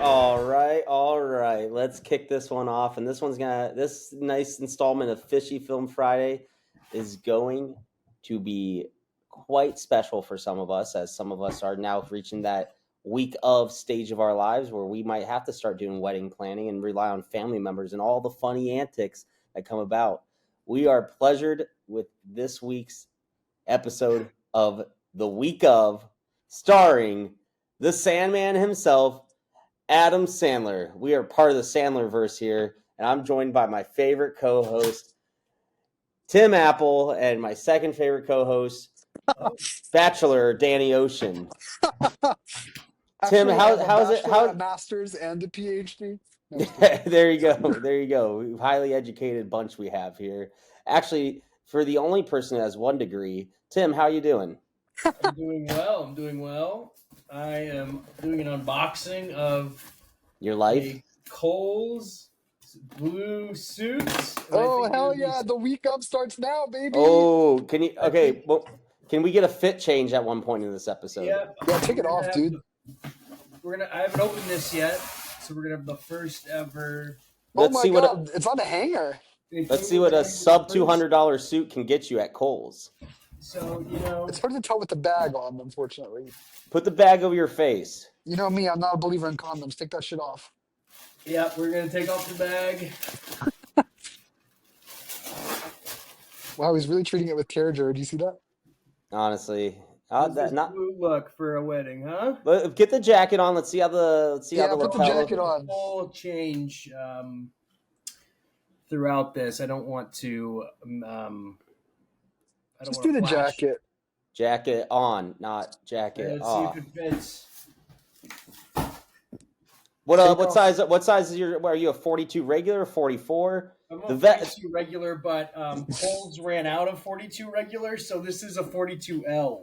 All right. Let's kick this one off. And this nice installment of Fishy Film Friday is going to be quite special for some of us, as some of us are now reaching that week of stage of our lives where we might have to start doing wedding planning and rely on family members and all the funny antics that come about. We are pleasured with this week's episode of The Week of, starring the Sandman himself, Adam Sandler. We are part of the Sandler-verse here, and I'm joined by my favorite co-host, Tim Apple, and my second favorite co-host, Bachelor Danny Ocean. Tim, how's it? How a master's and a PhD? No, there you go. Highly educated bunch we have here. Actually, for the only person who has 1 degree, Tim, how you doing? I'm doing well. I am doing an unboxing of your life, Kohl's blue suits. Oh hell yeah! The week up starts now, baby. Oh, can you? Okay, well, can we get a fit change at one point in this episode? Yeah, take it off, dude. I haven't opened this yet, so we're gonna have the first ever. Let's see God, it's on a hanger. Let's see what a sub $200 suit can get you at Kohl's. So, it's hard to tell with the bag on, unfortunately. Put the bag over your face. You know me, I'm not a believer in condoms. Take that shit off. Yeah, we're going to take off the bag. Wow, he's really treating it with care, Jared. Do you see that? Honestly. Blue look for a wedding, huh? But get the jacket on. Let's see how the put the jacket on. Whole change throughout this. I don't want to just do the jacket. Jacket on, not jacket off. Let's see if it fits. What size is your? Are you a 42 regular or 44? I'm a 42 regular, but Kohl's ran out of 42 regular, so this is a 42L.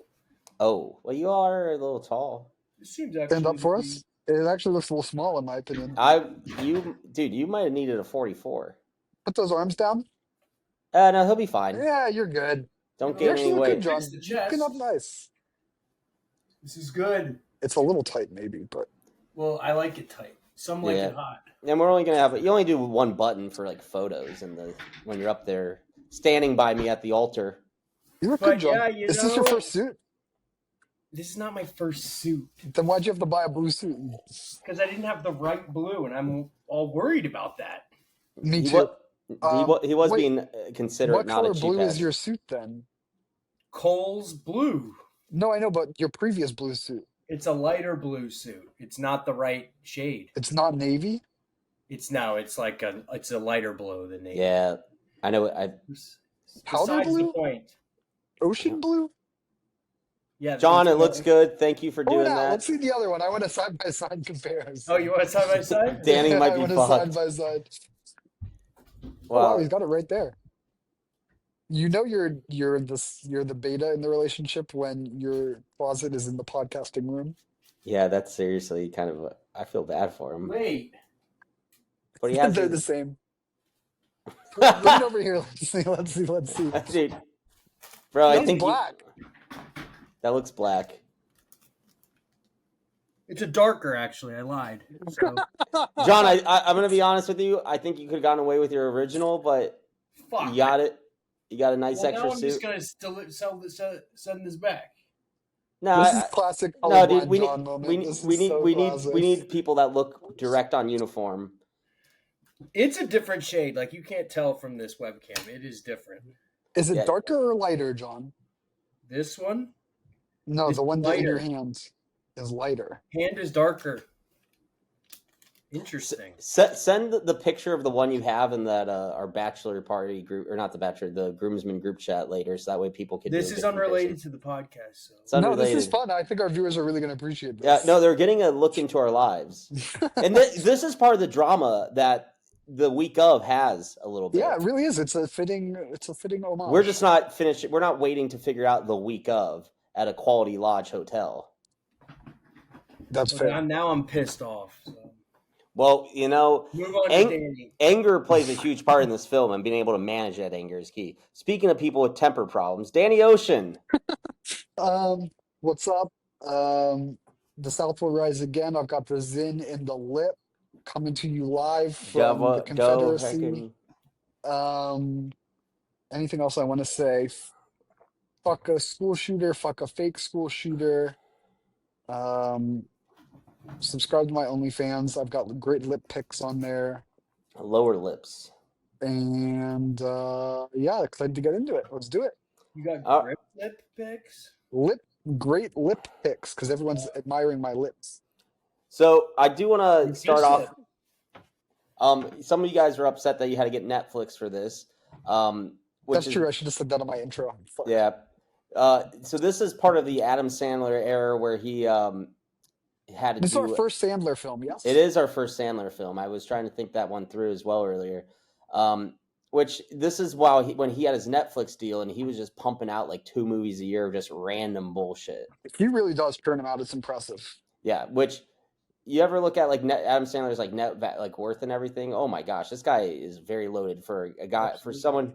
Oh, well, you are a little tall. It seems actually stand up for us. It actually looks a little small, in my opinion. You might have needed a 44. Put those arms down. No, he'll be fine. Yeah, you're good. Don't gain any weight. John. Looking up nice. This is good. It's a little tight, maybe, but. Well, I like it tight. Some like it hot. And we're only gonna have you only do one button for like photos and when you're up there standing by me at the altar. You look good, John. Yeah, is this your first suit? This is not my first suit. Then why'd you have to buy a blue suit? Because I didn't have the right blue, and I'm all worried about that. Me too. He was being considerate. What color blue is your suit then? Kohl's blue. No, I know, but your previous blue suit. It's a lighter blue suit. It's not the right shade. It's not navy? It's a lighter blue than navy. Yeah, I know. Powder blue? The point. Ocean blue? Yeah, John, it looks good. Thank you for doing that. Let's see the other one. I want a side-by-side comparison. Oh, you want a side-by-side? Danny might be fucked. Side-by-side. Wow, he's got it right there. You know you're the beta in the relationship when your closet is in the podcasting room. Yeah, that's seriously kind of. I feel bad for him. Wait, but they're the same. Bring it over here. Let's see. Dude, bro, I think black. That looks black. It's a darker, actually. I lied. So. John, I'm gonna be honest with you. I think you could have gotten away with your original, but you got it. You got a nice extra suit. I'm just gonna send this back. No, this is classic. No, dude, we need people that look direct on uniform. It's a different shade. Like you can't tell from this webcam. It is different. Is it darker or lighter, John? This one? No, the one in your hands is lighter. Hand is darker. Interesting. Send the picture of the one you have in that our bachelor party group, or not the bachelor, the groomsmen group chat later, so that way people can. This is unrelated to the podcast. So. No, this is fun. I think our viewers are really going to appreciate this. Yeah, no, they're getting a look into our lives, and this is part of the drama that the week of has a little bit. Yeah, it really is. It's a fitting homage. We're just not finished. We're not waiting to figure out the week of at a Quality Lodge hotel. That's fair. Now I'm pissed off. So. Well, move on to Danny. Anger plays a huge part in this film, and being able to manage that anger is key. Speaking of people with temper problems, Danny Ocean. What's up? The South will rise again. I've got the Zin in the lip coming to you live from the Go Confederacy. heckin'. Anything else I want to say? Fuck a school shooter. Fuck a fake school shooter. Subscribe to my OnlyFans. I've got great lip pics on there. Lower lips. And yeah, excited to get into it. Let's do it. You got Uh, grip lip pics? Great lip pics because everyone's admiring my lips. So I do want to start off. Lip. Some of you guys were upset that you had to get Netflix for this. That's true. I should have said that on my intro. Fuck. Yeah. So this is part of the Adam Sandler era where he had to This do. is our first Sandler film, yes? It is our first Sandler film. I was trying to think that one through as well earlier. Which this is when he had his Netflix deal and he was just pumping out like 2 movies a year of just random bullshit. He really does turn them out. It's impressive. Yeah, which you ever look at like Adam Sandler's like net worth and everything? Oh my gosh, this guy is very loaded for a guy. Absolutely.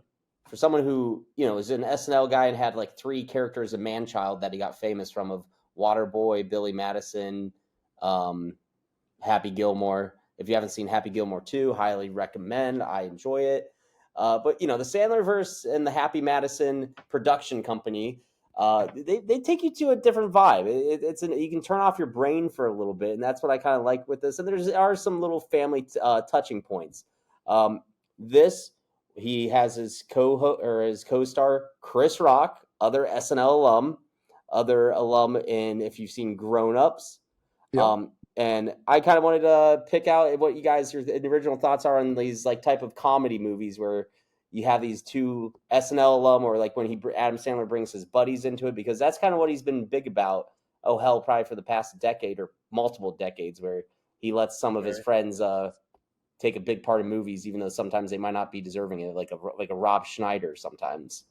For someone who is an SNL guy and had like 3 characters of Man-Child that he got famous from, of Waterboy, Billy Madison, Happy Gilmore. If you haven't seen Happy Gilmore 2, highly recommend. I enjoy it. But the Sandlerverse and the Happy Madison production company, they take you to a different vibe. You can turn off your brain for a little bit, and that's what I kind of like with this. And there are some little family touching points. He has his co-star Chris Rock, other SNL alum in, if you've seen Grown Ups. Yep. And I kind of wanted to pick out what you guys your original thoughts are on these like type of comedy movies where you have these 2 SNL alum, or like when Adam Sandler brings his buddies into it, because that's kind of what he's been big about. Oh hell, probably for the past decade or multiple decades, where he lets some of his friends take a big part of movies, even though sometimes they might not be deserving it, like a Rob Schneider sometimes.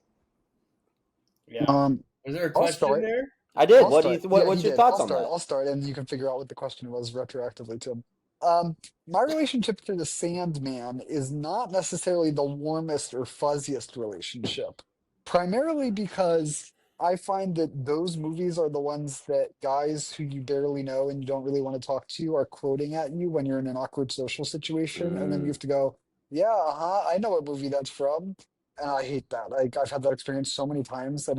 Yeah. Was there a question there? I did. What's your thoughts on that? I'll start, and you can figure out what the question was retroactively, Tim. My relationship to the Sandman is not necessarily the warmest or fuzziest relationship, primarily because I find that those movies are the ones that guys who you barely know and you don't really want to talk to are quoting at you when you're in an awkward social situation, and then you have to go, yeah, I know what movie that's from. And I hate that. Like, I've had that experience so many times that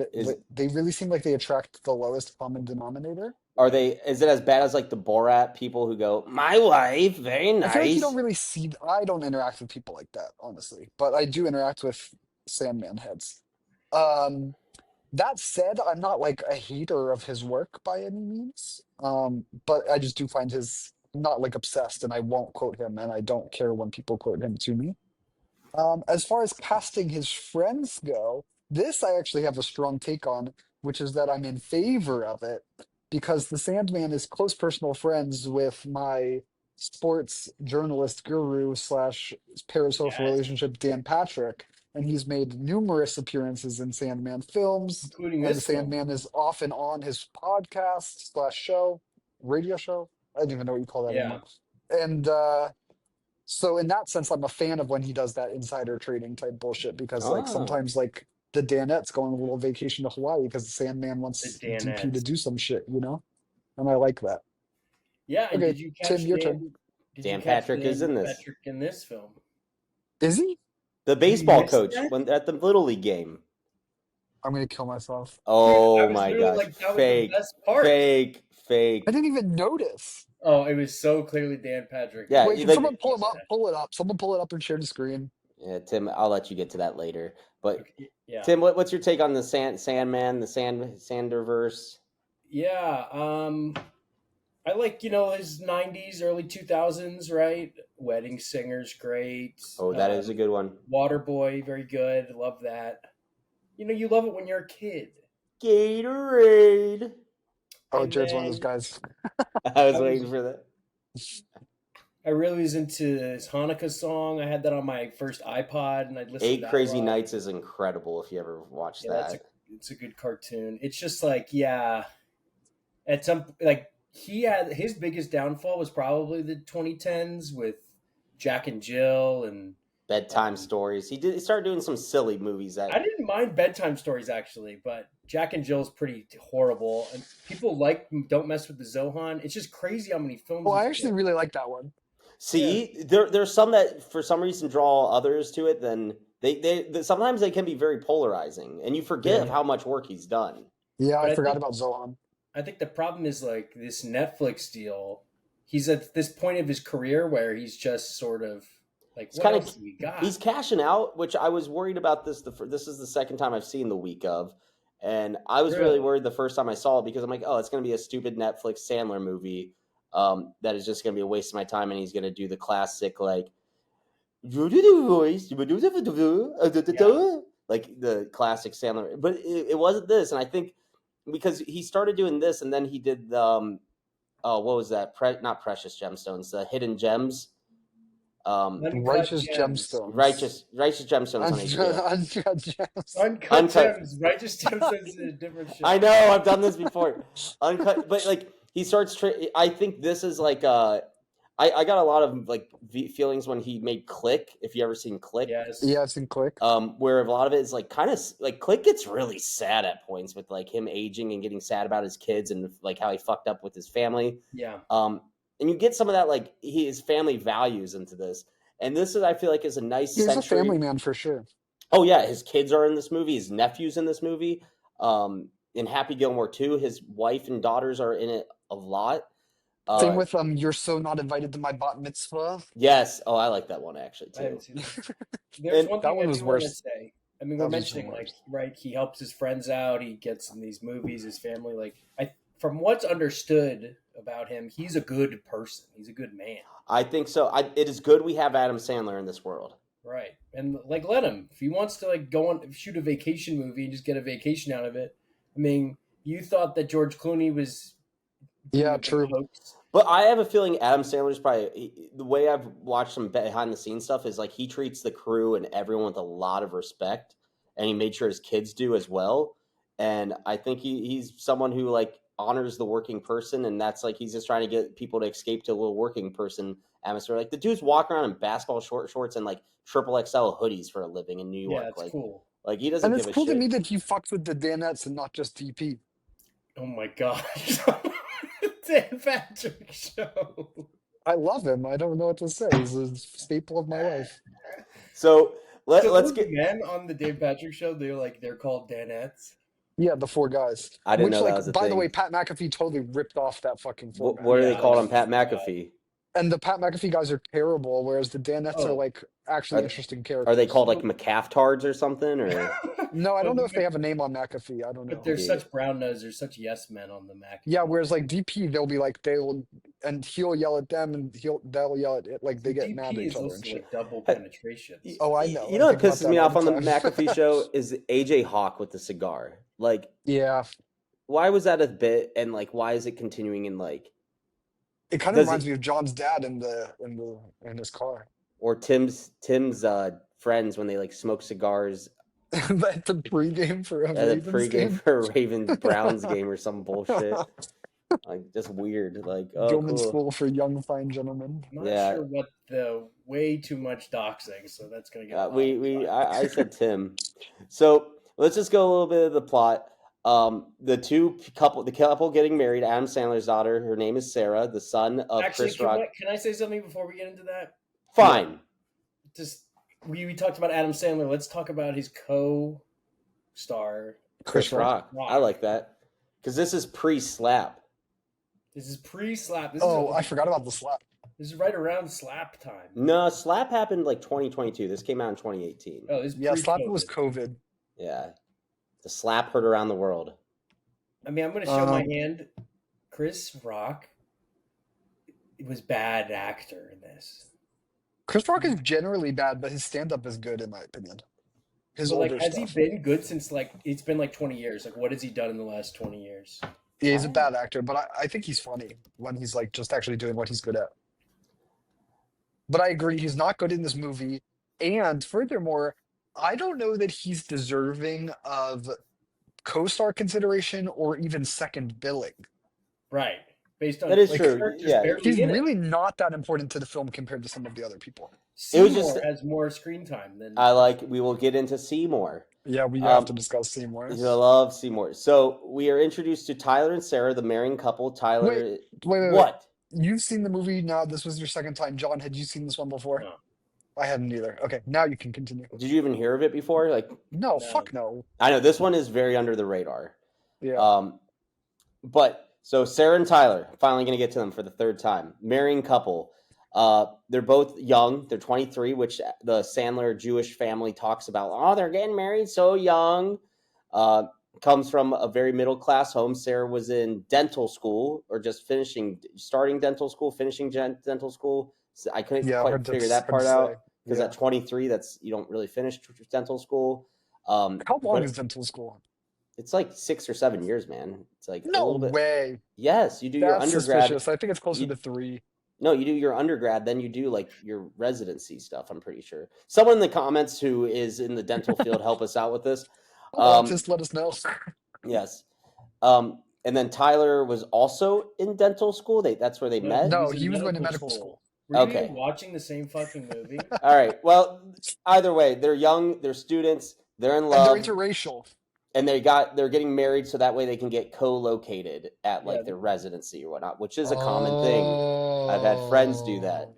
they really seem like they attract the lowest common denominator. Is it as bad as like the Borat people who go, my wife, very nice? I feel like you don't really see. I don't interact with people like that, honestly, but I do interact with Sandman heads. That said, I'm not like a hater of his work by any means. But I just do find I'm not like obsessed, and I won't quote him, and I don't care when people quote him to me. As far as casting his friends go, this I actually have a strong take on, which is that I'm in favor of it because the Sandman is close personal friends with my sports journalist guru slash parasocial relationship, Dan Patrick, and he's made numerous appearances in Sandman films. Including and the this film. Sandman is often on his podcast slash show, radio show. I don't even know what you call that anymore. And so in that sense, I'm a fan of when he does that insider trading type bullshit because like sometimes like the Danettes go on a little vacation to Hawaii because the Sandman wants DP to do some shit, and I like that. Yeah. And okay, did you catch Tim, your turn. Dan Patrick is in this. Patrick in this film. Is he? The baseball coach at the Little League game. I'm gonna kill myself. Oh my gosh! Like, that fake, was the best part. Fake. I didn't even notice. Oh, it was so clearly Dan Patrick. Yeah. Wait, can someone pull him up? Pull it up. Someone pull it up and share the screen. Yeah, Tim, I'll let you get to that later. But okay, yeah. Tim, what's your take on the Sandman, the Sanderverse? Yeah, I like his '90s, early 2000s, right? Wedding Singer's great. Oh, that is a good one. Waterboy, very good. Love that. You love it when you're a kid. Gatorade. Oh, Jared's one of those guys. I was waiting for that. I really was into his Hanukkah song. I had that on my first iPod, and I'd listen to Eight that Crazy Nights is incredible if you ever watched that. It's a good cartoon. It's just like, at some, like, he had his biggest downfall was probably the 2010s with Jack and Jill and Bedtime Stories. He started doing some silly movies. I didn't mind Bedtime Stories, actually, but Jack and Jill's pretty horrible, and people like Don't Mess with the Zohan. It's just crazy how many films. Oh, I he's actually made. really like that one. See, there's some that for some reason draw others to it. Then sometimes they can be very polarizing, and you forget of Yeah. how much work he's done. Yeah, But I I forgot think about Zohan. I think the problem is like this Netflix deal. He's at this point of his career where he's just sort of like, It's what kind of else do we got? he's cashing out, which I was worried about this. This is the second time I've seen the week of, and I was really Really? worried the first time I saw it because I'm like, oh, it's going to be a stupid Netflix Sandler movie that is just going to be a waste of my time, and he's going to do the classic like, like the classic Sandler, but it wasn't this, and I think because he started doing this, and then he did what was that? Not Precious Gemstones, the Hidden Gems. Uncut Righteous Gems. Gemstones. Righteous Gemstones on HBO. Uncut Gems. Uncut Gems. Righteous Gemstones is a different show. I know I've done this before. Uncut, but like he starts. I think this is like I got a lot of like feelings when he made Click. If you ever seen Click, Yes. Yeah, it's in Click. where a lot of it is like kind of like Click gets really sad at points with like him aging and getting sad about his kids and like how he fucked up with his family. Yeah. And you get some of that like his family values into this, and this is I feel like is a nice. He's a century. family man for sure. Oh yeah, his kids are in this movie. His nephew's in this movie. In Happy Gilmore 2, his wife and daughters are in it a lot. Same with You're So Not Invited to My Bat Mitzvah. Yes. Oh, I like that one actually I too. haven't seen that. There's one that thing one I was do want to worse. say. I mean, That we're was mentioning like worse. right, he helps his friends out. He gets in these movies. His family, like from what's understood about him, he's a good person. He's a good man. I think so. It is good we have Adam Sandler in this world. Right. And like let him. If he wants to like go on shoot a vacation movie and just get a vacation out of it. I mean, you thought that George Clooney was Yeah, true. hoax. But I have a feeling Adam Sandler's probably the way I've watched some behind the scenes stuff is like he treats the crew and everyone with a lot of respect, and he made sure his kids do as well. And I think he's someone who like honors the working person, and that's like he's just trying to get people to escape to a little working person atmosphere. Like the dude's walking around in basketball shorts and like triple XL hoodies for a living in New York. Yeah, it's like, cool. Like he doesn't And give it's a cool to shit. me that he fucks with the Danettes and not just DP. Oh my gosh. Dan Patrick Show. I love him. I don't know what to say. He's a staple of my life. So let's Those get. men on the Dave Patrick Show. They're called Danettes. Yeah, the four guys. I didn't Which, know that like, was a by the thing. way, Pat McAfee totally ripped off that fucking format. What are they Yeah, called I on Pat forgot. McAfee? And the Pat McAfee guys are terrible, whereas the Danettes are Oh. like actually Are- interesting characters. Are they called like McCafftards or something? Or No, I don't know if they have a name on McAfee. I don't know. But they're Yeah. such brown nose. They're such yes men on the Mac. Yeah, whereas like DP, they'll be like and he'll yell at them, and they'll yell at it, like they get mad at DP each is other also and shit. like double penetration. Oh, I know. You know I what think about pisses that me all off on the time. McAfee show is AJ Hawk with the cigar. Like, Yeah, why was that a bit? And like, why is it continuing in like, it kind of Does reminds he- me of John's dad in his car. or Tim's friends when they like smoke cigars At the pregame for a at a Ravens pregame game. for a Ravens Browns game or some bullshit? Like, just weird. Like, oh, Gentlemen's cool. school for young fine gentlemen. I'm not Yeah. sure what the way too much doxing, so that's gonna get. I said Tim. So let's just go a little bit of the plot. The couple getting married. Adam Sandler's daughter, her name is Sarah. The son of Actually, Chris Rock. can I say something before we get into that? Fine. Just we talked about Adam Sandler. Let's talk about his co-star. Chris Rock. Rock. I like that because this is pre-slap. This is pre-slap. Oh, I forgot about the slap. This is right around slap time. No, slap happened like 2022. This came out in 2018. Oh, this is Yeah, slap pre-COVID. was COVID. Yeah, the slap heard around the world. I mean, I'm going to show my hand. Chris Rock was bad actor in this. Chris Rock is generally bad, but his stand-up is good in my opinion. His So, like, older has stuff. he been good since like it's been like 20 years? Like, what has he done in the last 20 years? Yeah, he's a bad actor, but I think he's funny when he's like just actually doing what he's good at. But I agree, he's not good in this movie. And furthermore, I don't know that he's deserving of co-star consideration or even second billing. Right. based on That is like, true. characters Yeah. barely He's in it. really not that important to the film compared to some of the other people. It was Seymour just- has more screen time than we will get into Seymour. Yeah, we have to discuss Seymour. I love Seymour. So we are introduced to Tyler and Sarah, the marrying couple. Tyler, Wait. what? You've seen the movie now. This was your second time. John, had you seen this one before? No. I hadn't either. Okay, now you can continue. Did you even hear of it before? Like, No, No. fuck no. I know this one is very under the radar. Yeah. But so Sarah and Tyler, finally going to get to them for the third time. Marrying couple. They're both young. They're 23, which the Sandler Jewish family talks about. Oh, they're getting married so young. Comes from a very middle class home. Sarah was in dental school, or just starting dental school, finishing dental school. So I couldn't quite figure that part out, because at 23, you don't really finish dental school. How long is dental school? It's like 6 or 7 years, man. It's like a No little bit. way. Yes, you do your That's undergrad. suspicious. I think it's closer to 3. No, you do your undergrad, then you do like your residency stuff, I'm pretty sure. Someone in the comments who is in the dental field, help us out with this. Just let us know. Yes. And then Tyler was also in dental school. That's where they met. No, in he was going to medical school. Were you Okay. even watching the same fucking movie? All right. Well, either way, they're young, they're students, they're in love. And they're interracial. And they're getting married so that way they can get co-located at their residency or whatnot, which is a common thing. I've had friends do that.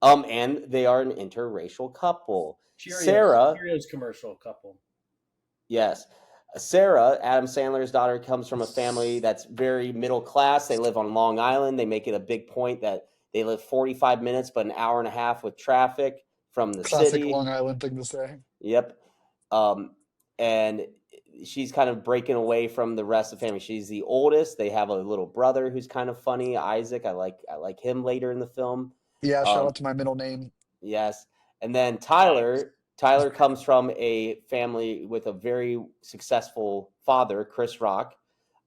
And they are an interracial couple. Cheerios commercial couple. Yes. Sarah, Adam Sandler's daughter, comes from a family that's very middle class. They live on Long Island. They make it a big point that they live 45 minutes, but an hour and a half with traffic from the Classic city. Long Island thing to say. Yep. And she's kind of breaking away from the rest of the family. She's the oldest. They have a little brother who's kind of funny, Isaac. I like him later in the film. Yeah, shout out to my middle name. Yes. And then Tyler comes from a family with a very successful father, Chris Rock,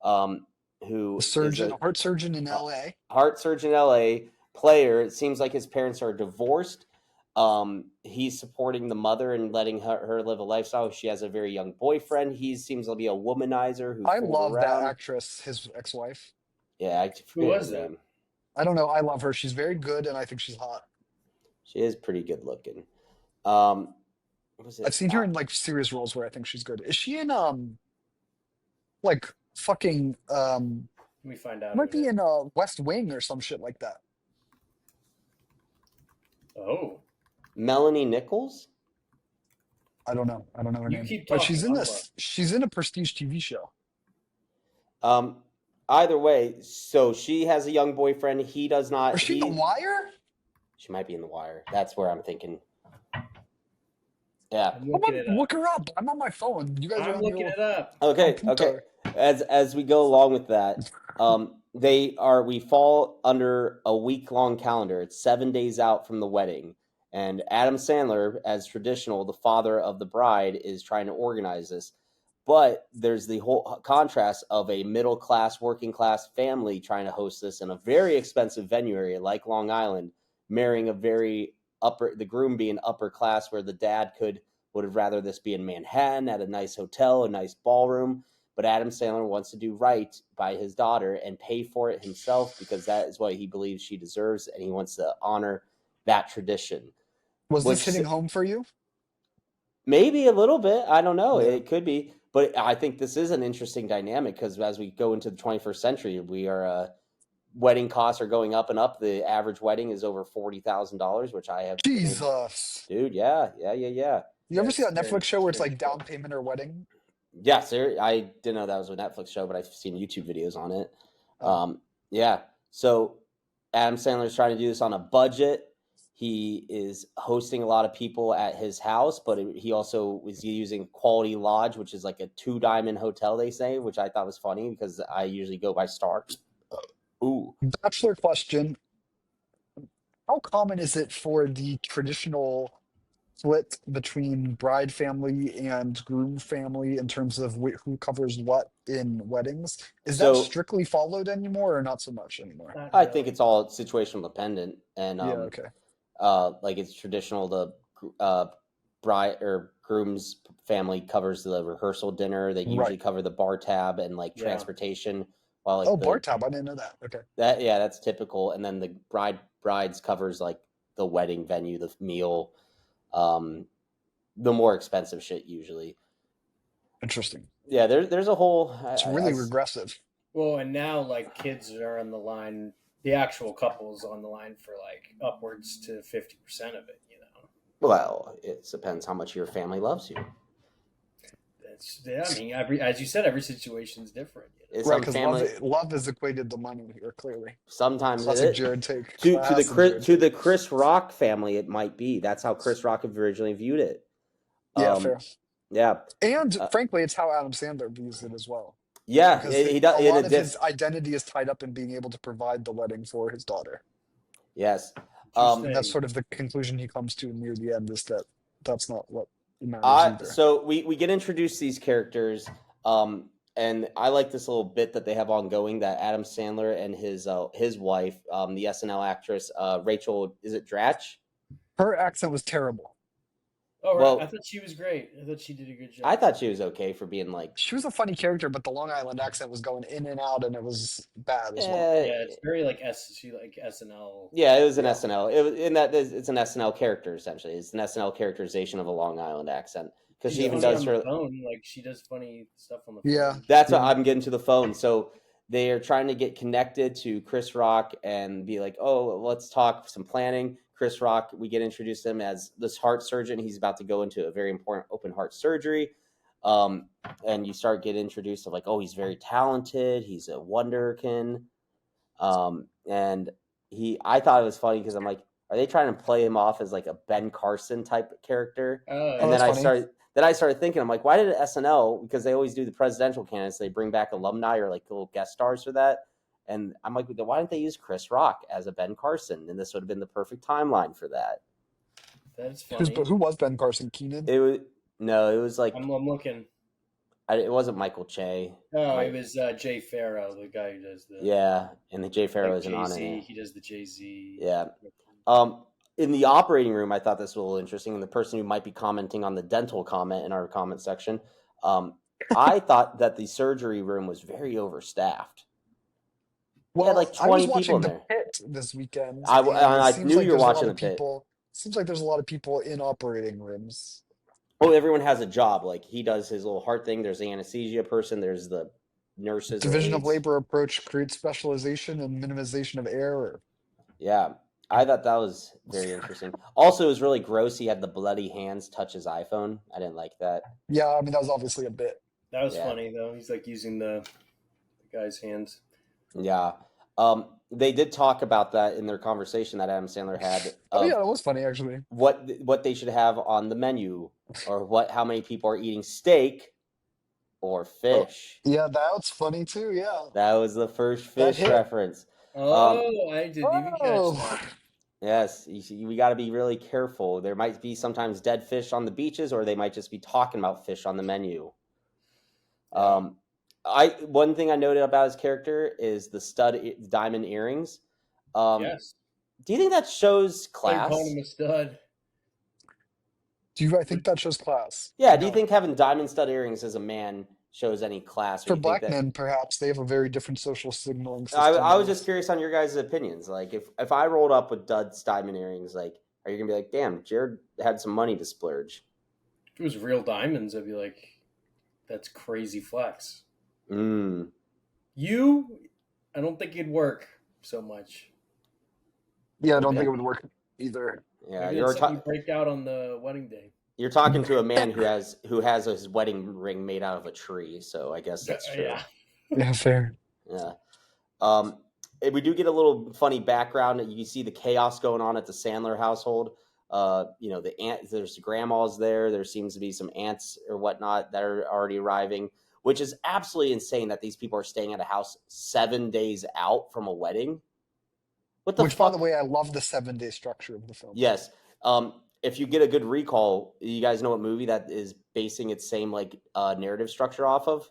who heart surgeon in LA. Heart surgeon in LA, player. It seems like his parents are divorced. He's supporting the mother and letting her live a lifestyle. She has a very young boyfriend. He seems to be a womanizer. I love that actress, his ex-wife. Yeah, who was that? I don't know. I love her. She's very good, and I think she's hot. She is pretty good looking. I've seen her in like serious roles where I think she's good. Is she in like fucking Let me find out. might be in West Wing or some shit like that. Oh. Melanie Nichols? I don't know her name. Keep But talking, she's in a prestige TV show. Either way, so she has a young boyfriend. He does not. Is she in The Wire? She might be in The Wire. That's where I'm thinking. Yeah. Look her up. I'm on my phone. You guys are I'm looking it up. Okay. As we go along with that, we fall under a week-long calendar. It's 7 days out from the wedding. And Adam Sandler, as traditional, the father of the bride, is trying to organize this. But there's the whole contrast of a middle-class, working-class family trying to host this in a very expensive venue area like Long Island, marrying a very the groom being upper class, where the dad would have rather this be in Manhattan at a nice hotel, a nice ballroom. But Adam Sandler wants to do right by his daughter and pay for it himself, because that is what he believes she deserves, and he wants to honor that tradition. Was this hitting home for you? Maybe a little bit. I don't know. Yeah. It could be. But I think this is an interesting dynamic, because as we go into the 21st century, wedding costs are going up and up. The average wedding is over $40,000, which I have. Jesus. Dude, yeah. You ever see that Netflix show where it's like down payment or wedding? Yes, I didn't know that was a Netflix show, but I've seen YouTube videos on it. Yeah. So Adam Sandler's trying to do this on a budget. He is hosting a lot of people at his house, but he also was using Quality Lodge, which is like a 2-diamond hotel, they say, which I thought was funny because I usually go by stars. Ooh. Bachelor question. How common is it for the traditional split between bride family and groom family in terms of who covers what in weddings? Is that strictly followed anymore, or not so much anymore? I think it's all situational dependent, and okay. Like it's traditional. The bride or groom's family covers the rehearsal dinner. They usually cover the bar tab and like transportation, While like Oh, the bar tab. I didn't know that. Okay. that yeah, that's typical. And then the brides covers like the wedding venue, the meal, the more expensive shit usually. Interesting. Yeah, there's a whole. It's really regressive. Well, and now like kids are on the line. The actual couple's on the line for like upwards to 50% of it. Well, it depends how much your family loves you. I mean, as you said, every situation's different. Right, Some because family love is equated to money here, clearly. sometimes it Classic is. Jared take. To Classic the Chris Rock family, it might be. That's how Chris Rock originally viewed it. Yeah, fair. Yeah, And frankly, it's how Adam Sandler views it as well. yeah. Because He does. a lot of his identity is tied up in being able to provide the wedding for his daughter. Yes. And that's sort of the conclusion he comes to near the end, is that that's not what matters either. So we get introduced to these characters, and I like this little bit that they have ongoing, that Adam Sandler and his wife, the SNL actress Rachel, is it Dratch? Her accent was terrible. Oh, right. Well, I thought she was great. I thought she did a good job. I thought she was okay for being like. She was a funny character, but the Long Island accent was going in and out, and it was bad as well. Yeah, it's very like SNL. Yeah, it was an SNL. It was in that it's an SNL character essentially. It's an SNL characterization of a Long Island accent, because she even does her phone. Like she does funny stuff on the phone. Yeah, that's what I'm getting to the phone. So they are trying to get connected to Chris Rock and be like, oh, let's talk some planning. Chris Rock, we get introduced to him as this heart surgeon. He's about to go into a very important open heart surgery. And you start getting introduced to like, oh, he's very talented. He's a wonderkin. And I thought it was funny because I'm like, are they trying to play him off as like a Ben Carson type character? And then I started thinking, I'm like, why did SNL? Because they always do the presidential candidates. They bring back alumni or like little guest stars for that. And I'm like, why didn't they use Chris Rock as a Ben Carson? And this would have been the perfect timeline for that. That's funny. Who was Ben Carson? Keenan? It was like I'm looking. It wasn't Michael Che. Oh, it was Jay Farrow, the guy who does the. Yeah, and the Jay Farrow isn't on it. He does the Jay-Z. Yeah. In the operating room, I thought this was a little interesting. And the person who might be commenting on the dental comment in our comment section, I thought that the surgery room was very overstaffed. Well, had like 20 I was people watching in The there. Pit this weekend. I knew you were watching The Pit. Seems like there's a lot of people in operating rooms. Oh, everyone has a job. Like he does his little heart thing. There's the anesthesia person. There's the nurses. Division of labor approach creates specialization and minimization of error. Yeah, I thought that was very interesting. Also, it was really gross. He had the bloody hands touch his iPhone. I didn't like that. Yeah, I mean, that was obviously a bit. That was funny, though. He's like using the guy's hands. Yeah. They did talk about that in their conversation that Adam Sandler had. Oh yeah, that was funny actually. What they should have on the menu, or how many people are eating steak or fish. Oh, yeah, that's funny too. Yeah, that was the first fish reference. Oh, I didn't even catch that. Yes, we got to be really careful. There might be sometimes dead fish on the beaches, or they might just be talking about fish on the menu. One thing I noted about his character is the diamond earrings. Yes. Do you think that shows class? They're calling him a stud. I think that shows class? Yeah. Do you think having diamond stud earrings as a man shows any class? For black men, perhaps they have a very different social signaling system. I was just curious on your guys' opinions. Like, if I rolled up with Dud's diamond earrings, like, are you gonna be like, damn, Jared had some money to splurge? If it was real diamonds, I'd be like, that's crazy flex. I don't think it'd work so much. Yeah, I don't think it would work either. Yeah, you break out on the wedding day. You're talking to a man who has his wedding ring made out of a tree, so I guess that's true. Yeah, fair. Yeah. We do get a little funny background. You see the chaos going on at the Sandler household. There's grandmas there. There seems to be some aunts or whatnot that are already arriving, which is absolutely insane that these people are staying at a house 7 days out from a wedding. Which, by the way, I love the 7-day structure of the film. Yes. If you get a good recall, you guys know what movie that is basing its same narrative structure off of?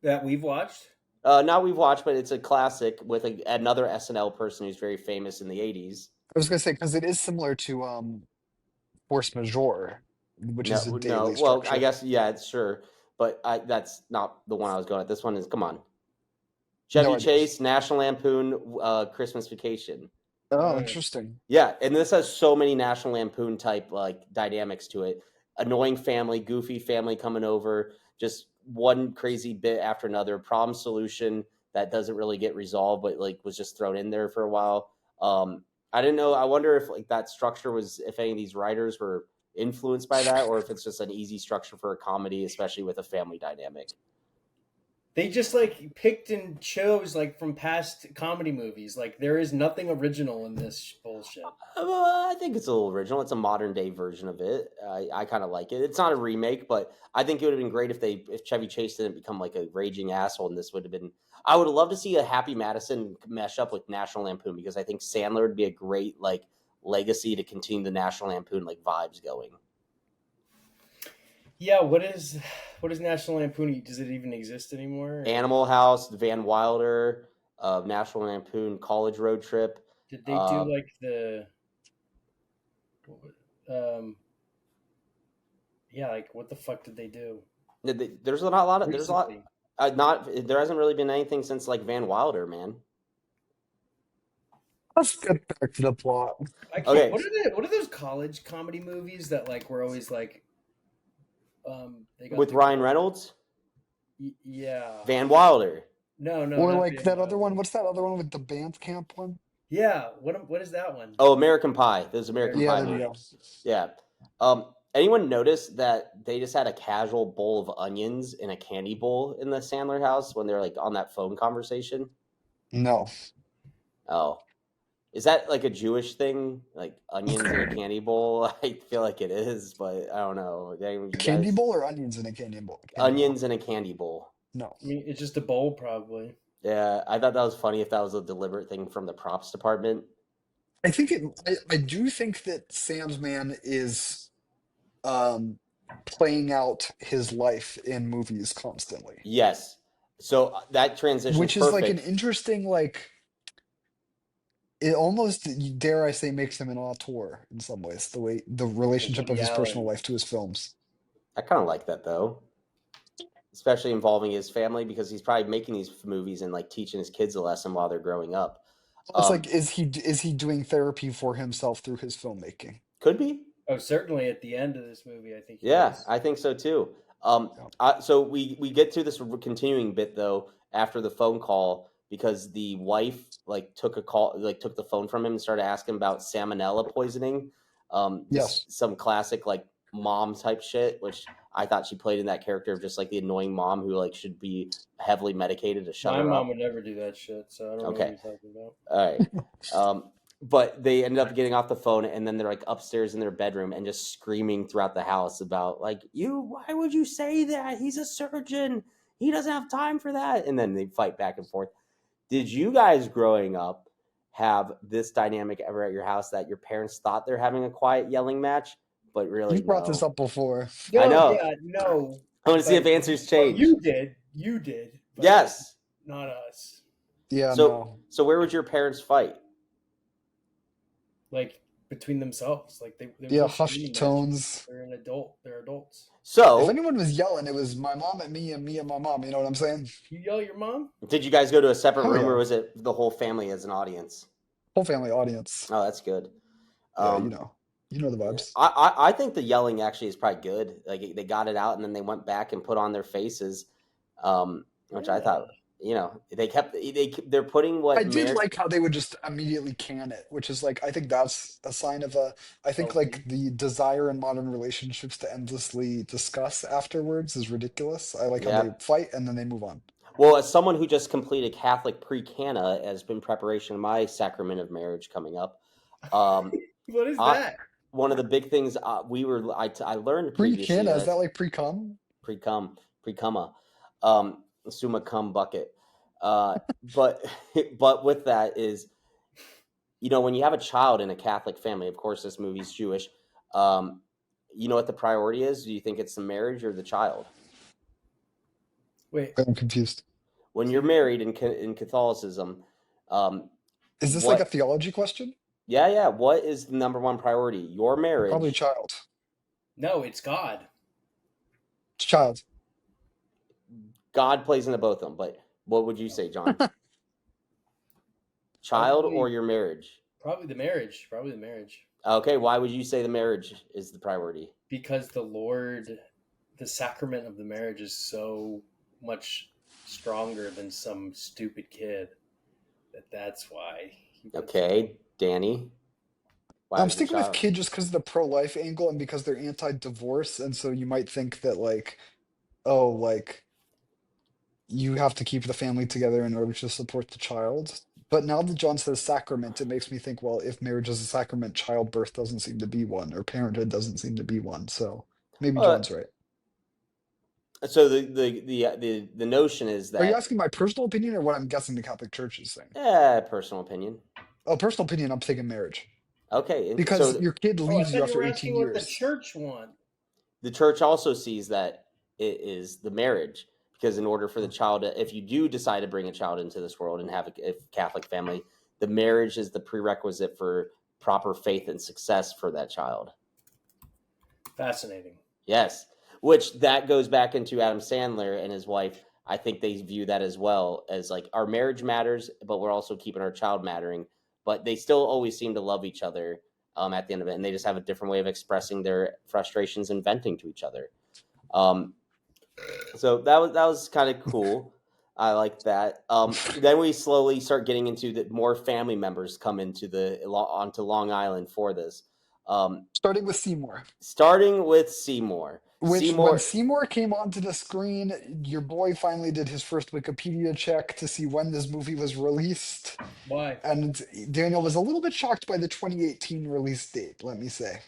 That we've watched? Not we've watched, but it's a classic with another SNL person who's very famous in the 80s. I was going to say, because it is similar to Force Majeure, which is a daily structure. Well, I guess, yeah, it's sure. But that's not the one I was going at. This one is, come on. Chevy No idea. Chase, National Lampoon, Christmas Vacation. Oh, interesting. Yeah, and this has so many National Lampoon type like dynamics to it. Annoying family, goofy family coming over, just one crazy bit after another. Problem solution that doesn't really get resolved, but like was just thrown in there for a while. I didn't know. I wonder if like that structure was, if any of these writers were influenced by that, or if it's just an easy structure for a comedy, especially with a family dynamic. They just like picked and chose like from past comedy movies. Like there is nothing original in this bullshit. I think it's a little original. It's a modern day version of it. I kind of like it. It's not a remake, but I think it would have been great if Chevy Chase didn't become like a raging asshole, and this would have been. I would have loved to see a Happy Madison mesh up with National Lampoon, because I think Sandler would be a great like legacy to continue the National Lampoon like vibes going. Yeah, what is National Lampoon? Does it even exist anymore? Animal House, Van Wilder, National Lampoon, College Road Trip. Did they do like the yeah, like what the fuck did they do? There's not a lot of there's a lot. Recently. Not there hasn't really been anything since like Van Wilder, man. Let's get back to the plot. I can't. Okay. What are those college comedy movies that like were always like they got With Ryan Reynolds, yeah. Van Wilder. No, Or not like Van that Wilder. other one. What's that other one with the band camp one? Yeah, what is that one? Oh, American Pie. There's American Yeah, Pie there you go. movies. Yeah. Anyone notice that they just had a casual bowl of onions in a candy bowl in the Sandler house when they're like on that phone conversation? No. Oh. Is that like a Jewish thing? Like onions in a candy bowl? I feel like it is, but I don't know. A candy bowl or onions in a candy bowl? Onions in a candy bowl. No. I mean, it's just a bowl, probably. Yeah, I thought that was funny if that was a deliberate thing from the props department. I think I do think that Sam's Man is playing out his life in movies constantly. Yes. So that transition Which is like an interesting, like, it almost, dare I say, makes him an auteur in some ways, the way the relationship of Woody his personal Allen. life to his films. I kind of like that though, especially involving his family, because he's probably making these movies and like teaching his kids a lesson while they're growing up. It's like, is he doing therapy for himself through his filmmaking? Could be. Oh, certainly at the end of this movie, I think. Yeah, I think so too. So we get to this continuing bit though after the phone call, because the wife like took the phone from him and started asking about salmonella poisoning. Yes. Some classic like mom type shit, which I thought she played in that character of just like the annoying mom who like should be heavily medicated to shut My her mom up. would never do that shit, so I don't know what you're talking about. All right. But they ended up getting off the phone, and then they're like upstairs in their bedroom and just screaming throughout the house about like, why would you say that? He's a surgeon. He doesn't have time for that. And then they fight back and forth. Did you guys growing up have this dynamic ever at your house, that your parents thought they're having a quiet yelling match, but really You brought this up before. No, I know. Yeah, no. I want to see if answers change. You did. But Yes. Not us. Yeah, So where would your parents fight? Like between themselves, like they yeah, hushed tones. They're They're adults. So if anyone was yelling, it was my mom at me and me and my mom. You know what I'm saying? You yell at your mom? did you guys go to a separate Oh, room, yeah. or was it the whole family as an audience? Whole family audience. Oh, that's good. Yeah, you know the vibes. I think the yelling actually is probably good. Like they got it out, and then they went back and put on their faces, which I thought, they're putting what I did like how they would just immediately can it, which is like, I think that's a sign of I think like the desire in modern relationships to endlessly discuss afterwards is ridiculous. I like how they fight and then they move on. Well, as someone who just completed Catholic pre-Cana, as been preparation of my sacrament of marriage coming up. What is that? One of the big things I learned pre-Cana, is that like pre-cum? Pre-cumma, summa cum bucket. But with that is, when you have a child in a Catholic family, of course this movie's Jewish. You know what the priority is? Do you think it's the marriage or the child? Wait, I'm confused. When you're married in Catholicism, is this like a theology question? Yeah. What is the number one priority? Your marriage? Probably child. No, it's God. It's child. God plays into both of them, but what would you say, John? child Probably- or your marriage? Probably the marriage. Okay, why would you say the marriage is the priority? Because the sacrament of the marriage is so much stronger than some stupid kid. That's why. Okay, Danny. Why I'm was the sticking with child? kid just because of the pro-life angle and because they're anti-divorce, and so you might think that like, oh, like you have to keep the family together in order to support the child. But now that John says sacrament, it makes me think, well, if marriage is a sacrament, childbirth doesn't seem to be one, or parenthood doesn't seem to be one. So maybe Uh, John's right. so the notion is Are you that asking my personal opinion or what I'm guessing the Catholic Church is saying? personal opinion. Oh, personal opinion, I'm taking marriage. Okay, Because your kid I leaves you thought you after were 18 asking what the years. church want. the church also sees that it is the marriage, because in order for the child, if you do decide to bring a child into this world and have a Catholic family, the marriage is the prerequisite for proper faith and success for that child. Fascinating. Yes, which that goes back into Adam Sandler and his wife. I think they view that as well, as like our marriage matters, but we're also keeping our child mattering. But they still always seem to love each other at the end of it, and they just have a different way of expressing their frustrations and venting to each other. So that was kind of cool. I like that. Then we slowly start getting into that more family members come into onto Long Island for this. Starting with Seymour. Starting with Seymour. Which, when Seymour came onto the screen, your boy finally did his first Wikipedia check to see when this movie was released. Why? And Daniel was a little bit shocked by the 2018 release date, let me say.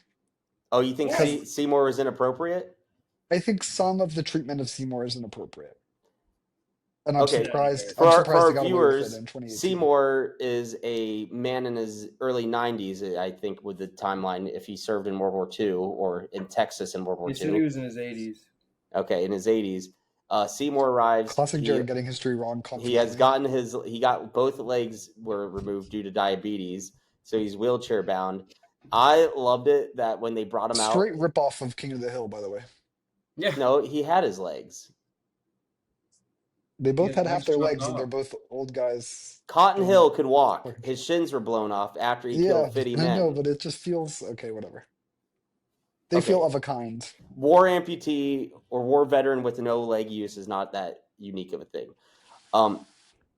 Oh, you think Seymour was inappropriate? I think some of the treatment of Seymour is inappropriate. And I'm Okay. surprised. For I'm our surprised they got away with viewers, it in 2018. Seymour is a man in his early 90s, I think, with the timeline, if he served in World War II or in Texas in World War He II. said he was in his 80s. Okay, in his 80s. Seymour arrives. Classic Jared getting history wrong confidently. He got both legs were removed due to diabetes, so he's wheelchair bound. I loved it that when they brought him out. Straight ripoff of King of the Hill, by the way. Yeah. No, he had his legs. They both had half their legs, and they're both old guys. Cotton Hill could walk. His shins were blown off after he killed 50 men. I know, but it just feels okay. Whatever. They feel of a kind. War amputee or war veteran with no leg use is not that unique of a thing.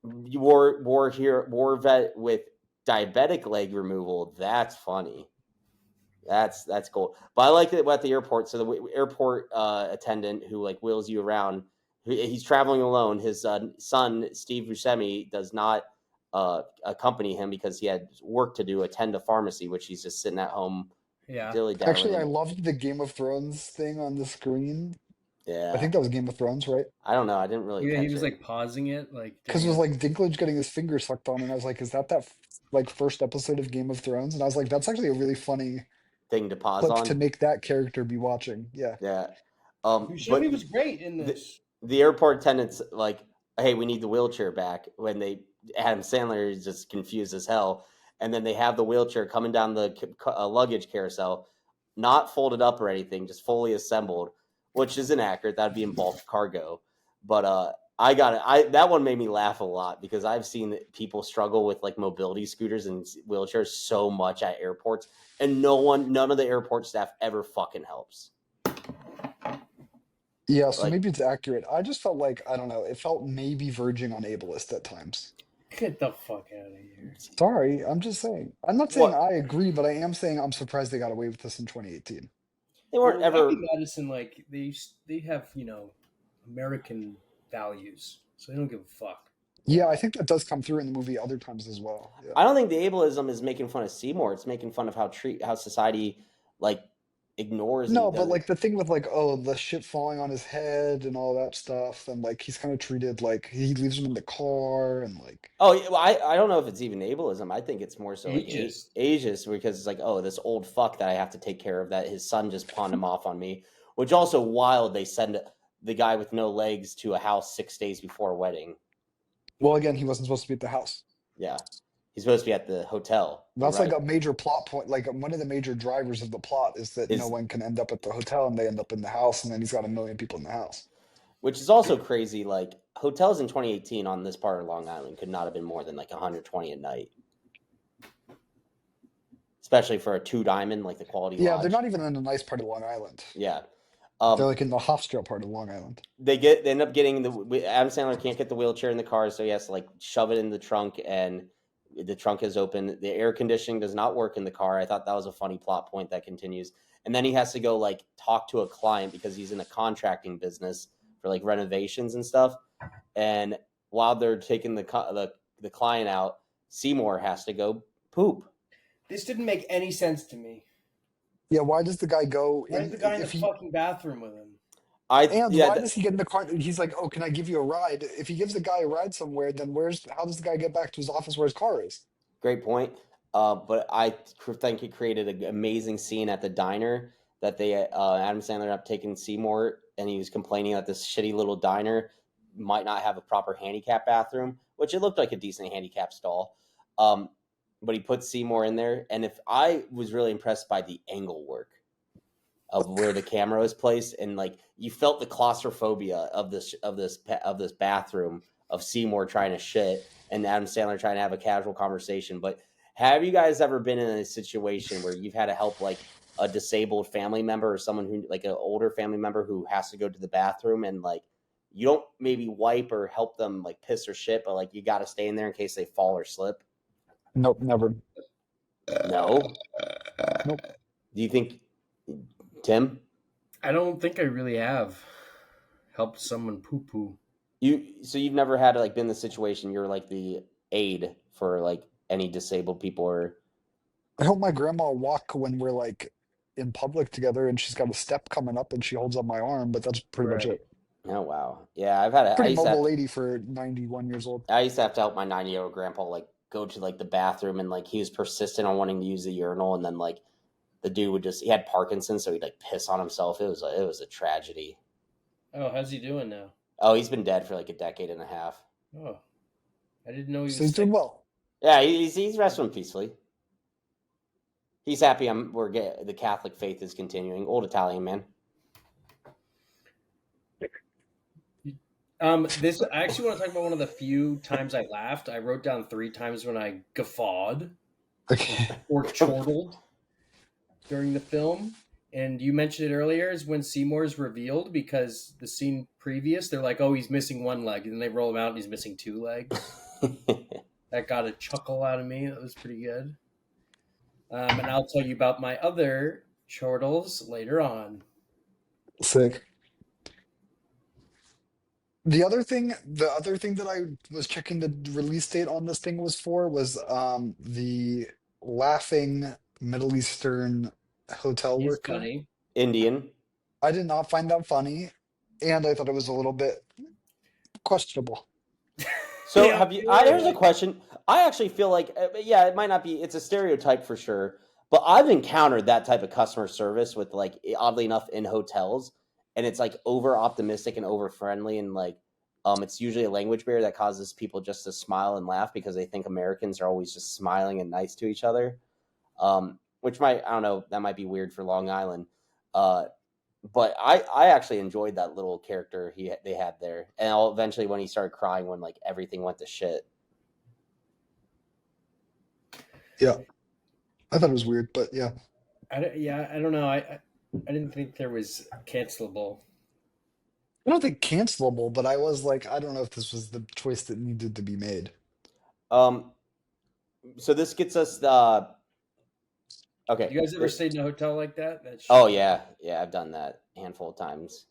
War vet with diabetic leg removal. That's funny. That's cool. But I like it at the airport. So the airport attendant who like wheels you around. He's traveling alone. His son Steve Buscemi does not accompany him because he had work to do, attend a pharmacy, which he's just sitting at home. Yeah. Actually, I loved the Game of Thrones thing on the screen. Yeah. I think that was Game of Thrones, right? I don't know. I didn't really. Yeah, he was like pausing it, like because it was like Dinklage getting his finger sucked on, and I was like, "Is that like first episode of Game of Thrones?" And I was like, "That's actually a really funny thing to pause clip on to make that character be watching." Yeah. Yeah. Buscemi was great in this. The airport attendants like, "Hey, we need the wheelchair back." When Adam Sandler is just confused as hell, and then they have the wheelchair coming down the luggage carousel, not folded up or anything, just fully assembled, which is inaccurate. That'd be in bulk cargo. But I got it. That one made me laugh a lot because I've seen people struggle with like mobility scooters and wheelchairs so much at airports, and none of the airport staff ever fucking helps. Yeah, so maybe it's accurate. I just felt like, I don't know, it felt maybe verging on ableist at times. Get the fuck out of here. Sorry, I'm just saying. I'm not saying I agree, but I am saying I'm surprised they got away with this in 2018. They weren't ever. Madison, like they have American values, so they don't give a fuck. Yeah, I think that does come through in the movie other times as well. Yeah. I don't think the ableism is making fun of Seymour. It's making fun of how society like ignores. No, but like the thing with like, oh, the shit falling on his head and all that stuff, and like he's kind of treated like he leaves him in the car and like. Oh, well, I don't know if it's even ableism. I think it's more so ageist. Ageist, because it's like, oh, this old fuck that I have to take care of, that his son just pawned him off on me. Which also wild. They send the guy with no legs to a house 6 days before a wedding. Well, again, he wasn't supposed to be at the house. Yeah. He's supposed to be at the hotel. That's like a major plot point. Like one of the major drivers of the plot is that no one can end up at the hotel and they end up in the house, and then he's got 1 million people in the house. Which is also crazy. Like hotels in 2018 on this part of Long Island could not have been more than like 120 a night. especially for a 2 diamond, like the Quality Yeah, Lodge. they're not even in a nice part of Long Island. Yeah. They're like in the Hofstra part of Long Island. They end up getting Adam Sandler can't get the wheelchair in the car, so he has to like shove it in the trunk, and the trunk is open. The air conditioning does not work in the car. I thought that was a funny plot point that continues. And then he has to go like talk to a client because he's in a contracting business for like renovations and stuff. And while they're taking the client out, Seymour has to go poop. This didn't make any sense to me. Yeah, why does the guy go Why is the guy in the if he fucking bathroom with him? why does he get in the car? He's like, "Oh, can I give you a ride?" If he gives the guy a ride somewhere, then how does the guy get back to his office where his car is? Great point. But I think it created an amazing scene at the diner that they Adam Sandler ended up taking Seymour, and he was complaining that this shitty little diner might not have a proper handicap bathroom, which it looked like a decent handicap stall. But he put Seymour in there, and if I was really impressed by the angle work of where the camera is placed, and like you felt the claustrophobia of this bathroom of Seymour trying to shit and Adam Sandler trying to have a casual conversation. But have you guys ever been in a situation where you've had to help like a disabled family member or someone who like an older family member who has to go to the bathroom, and like you don't maybe wipe or help them like piss or shit, but like you got to stay in there in case they fall or slip? Nope, never. No. Nope. Do you think, Tim? I don't think I really have helped someone poo poo. You've never had to like been in the situation you're like the aide for like any disabled people, or I help my grandma walk when we're like in public together, and she's got a step coming up, and she holds up my arm, but that's pretty much Right. it. oh wow, yeah, I've had Pretty mobile lady for 91 years old. I used to have to help my 90-year-old grandpa like go to like the bathroom, and like he was persistent on wanting to use the urinal, and then like the dude would he had Parkinson's, so he'd like piss on himself. It was a tragedy. Oh, how's he doing now? Oh, he's been dead for like a decade and a half. Oh, I didn't know he was So he's doing sick. well. Yeah, he's resting peacefully. He's happy the Catholic faith is continuing. Old Italian man. This I actually want to talk about one of the few times I laughed. I wrote down 3 times when I guffawed Okay. or chortled during the film. And you mentioned it earlier is when Seymour's revealed, because the scene previous, they're like, oh, he's missing 1 leg. And then they roll him out and he's missing 2 legs. That got a chuckle out of me. That was pretty good. And I'll tell you about my other chortles later on. Sick. The other thing that I was checking the release date on this thing was the laughing Middle Eastern hotel He's worker. funny. Indian. I did not find that funny, and I thought it was a little bit questionable. So Yeah, have you? you're Here's a right. question. I actually feel like, yeah, it might not be. It's a stereotype for sure, but I've encountered that type of customer service with like, oddly enough, in hotels, and it's like over optimistic and over friendly, and like, it's usually a language barrier that causes people just to smile and laugh because they think Americans are always just smiling and nice to each other. Which might, I don't know, that might be weird for Long Island. But I actually enjoyed that little character they had there, and eventually when he started crying when like everything went to shit. Yeah, I thought it was weird, but yeah. I don't know. I didn't think there was cancelable. I don't think cancelable, but I was like, I don't know if this was the choice that needed to be made. So this gets us okay. You guys ever stayed in a hotel like that? Oh yeah, I've done that a handful of times.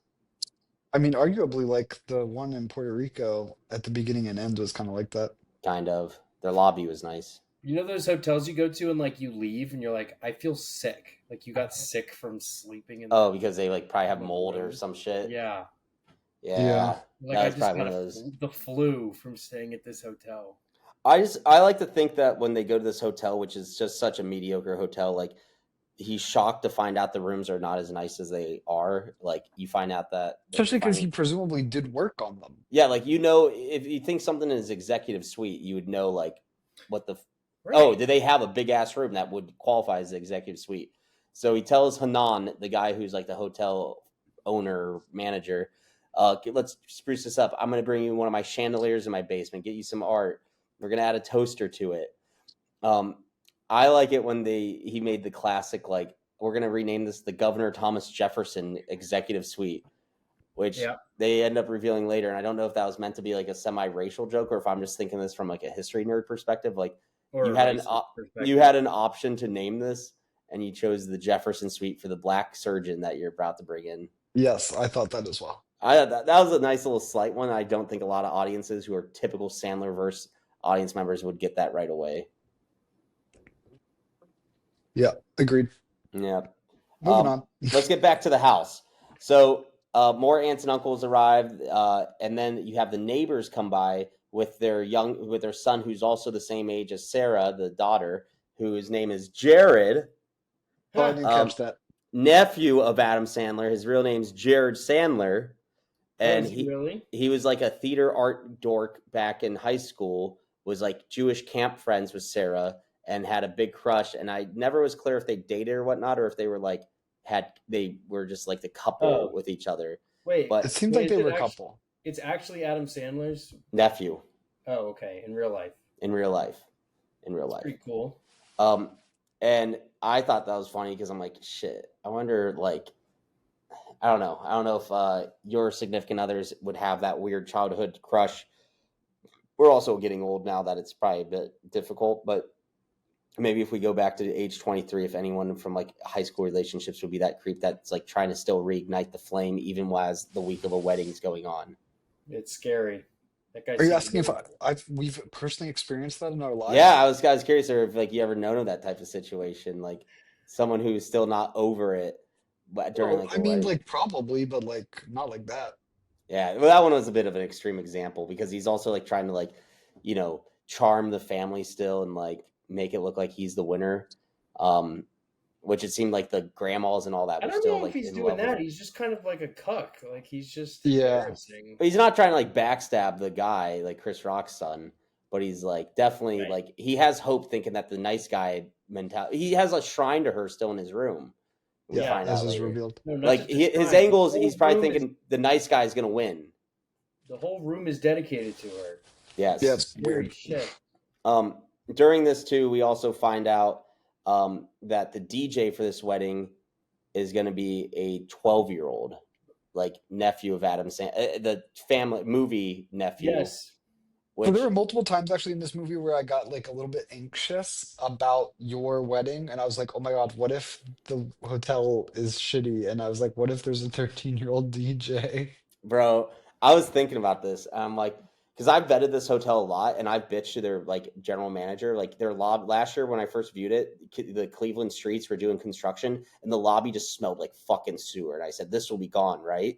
I mean, arguably, like the one in Puerto Rico at the beginning and end was kind of like that. Kind of. Their lobby was nice. You know those hotels you go to and like you leave and you're like, I feel sick. Like you got sick from sleeping in. Oh, because they like probably have mold or some shit. Yeah. Yeah. Like That I was just probably got one of those. the flu from staying at this hotel. I like to think that when they go to this hotel, which is just such a mediocre hotel, like he's shocked to find out the rooms are not as nice as they are. Like you find out that Especially because he presumably did work on them. Yeah, like if you think something is executive suite, you would know like what the Right. Oh, did they have a big ass room that would qualify as the executive suite? So he tells Hanan, the guy who's like the hotel owner manager, let's spruce this up. I'm going to bring you one of my chandeliers in my basement, get you some art. We're going to add a toaster to it. I like it when he made the classic, like, we're gonna rename this the Governor Thomas Jefferson Executive Suite, which Yeah. they end up revealing later. And I don't know if that was meant to be like a semi-racial joke or if I'm just thinking this from like a history nerd perspective. Like Or you a had racist perspective. you had an option to name this, and you chose the Jefferson Suite for the black surgeon that you're about to bring in. Yes, I thought that as well. That was a nice little slight one. I don't think a lot of audiences who are typical Sandler verse audience members would get that right away. Yeah, agreed. Yeah. Moving on. Let's get back to the house. So more aunts and uncles arrive, and then you have the neighbors come by with their son, who's also the same age as Sarah, the daughter, whose name is Jared. Oh, I didn't catch that. Nephew of Adam Sandler. His real name's Jared Sandler, and he was like a theater art dork back in high school. Was like Jewish camp friends with Sarah and had a big crush. And I never was clear if they dated or whatnot, or if they were like they were just like the couple with each other. Wait, but it seems like they were a couple. It's actually Adam Sandler's nephew. Oh, okay. In real life. Pretty cool. And I thought that was funny because I'm like, shit. I wonder, like, I don't know if your significant others would have that weird childhood crush. We're also getting old now that it's probably a bit difficult, but maybe if we go back to age 23, if anyone from like high school relationships would be that creep that's like trying to still reignite the flame even as the week of a wedding's going on. It's scary. That guy. Are you asking if we've personally experienced that in our lives? Yeah, I was curious if like you ever known of that type of situation, like someone who's still not over it, but during like I mean, like probably, but like not like that. Yeah, well, that one was a bit of an extreme example because he's also like trying to like, charm the family still and like make it look like he's the winner, which it seemed like the grandmas and all that. I don't know if he's doing that. He's just kind of like a cuck. Like he's just embarrassing. But he's not trying to like backstab the guy like Chris Rock's son. But he's like definitely like he has hope, thinking that the nice guy mentality. He has a shrine to her still in his room. Yeah, as is revealed. No, like his angles, he's probably thinking the nice guy is going to win. The whole room is dedicated to her. Yes. Yeah, it's weird. Shit. During this too, we also find out that the DJ for this wedding is going to be a 12-year-old, like nephew of Adam Sandler, the family movie nephew. Yes. So there were multiple times actually in this movie where I got like a little bit anxious about your wedding, and I was like, oh my God, what if the hotel is shitty? And I was like, what if there's a 13-year-old DJ? Bro, I was thinking about this. I'm like, because I've vetted this hotel a lot, and I've bitched to their like general manager. Like their lobby last year when I first viewed it, the Cleveland streets were doing construction, and the lobby just smelled like fucking sewer. And I said, this will be gone, right?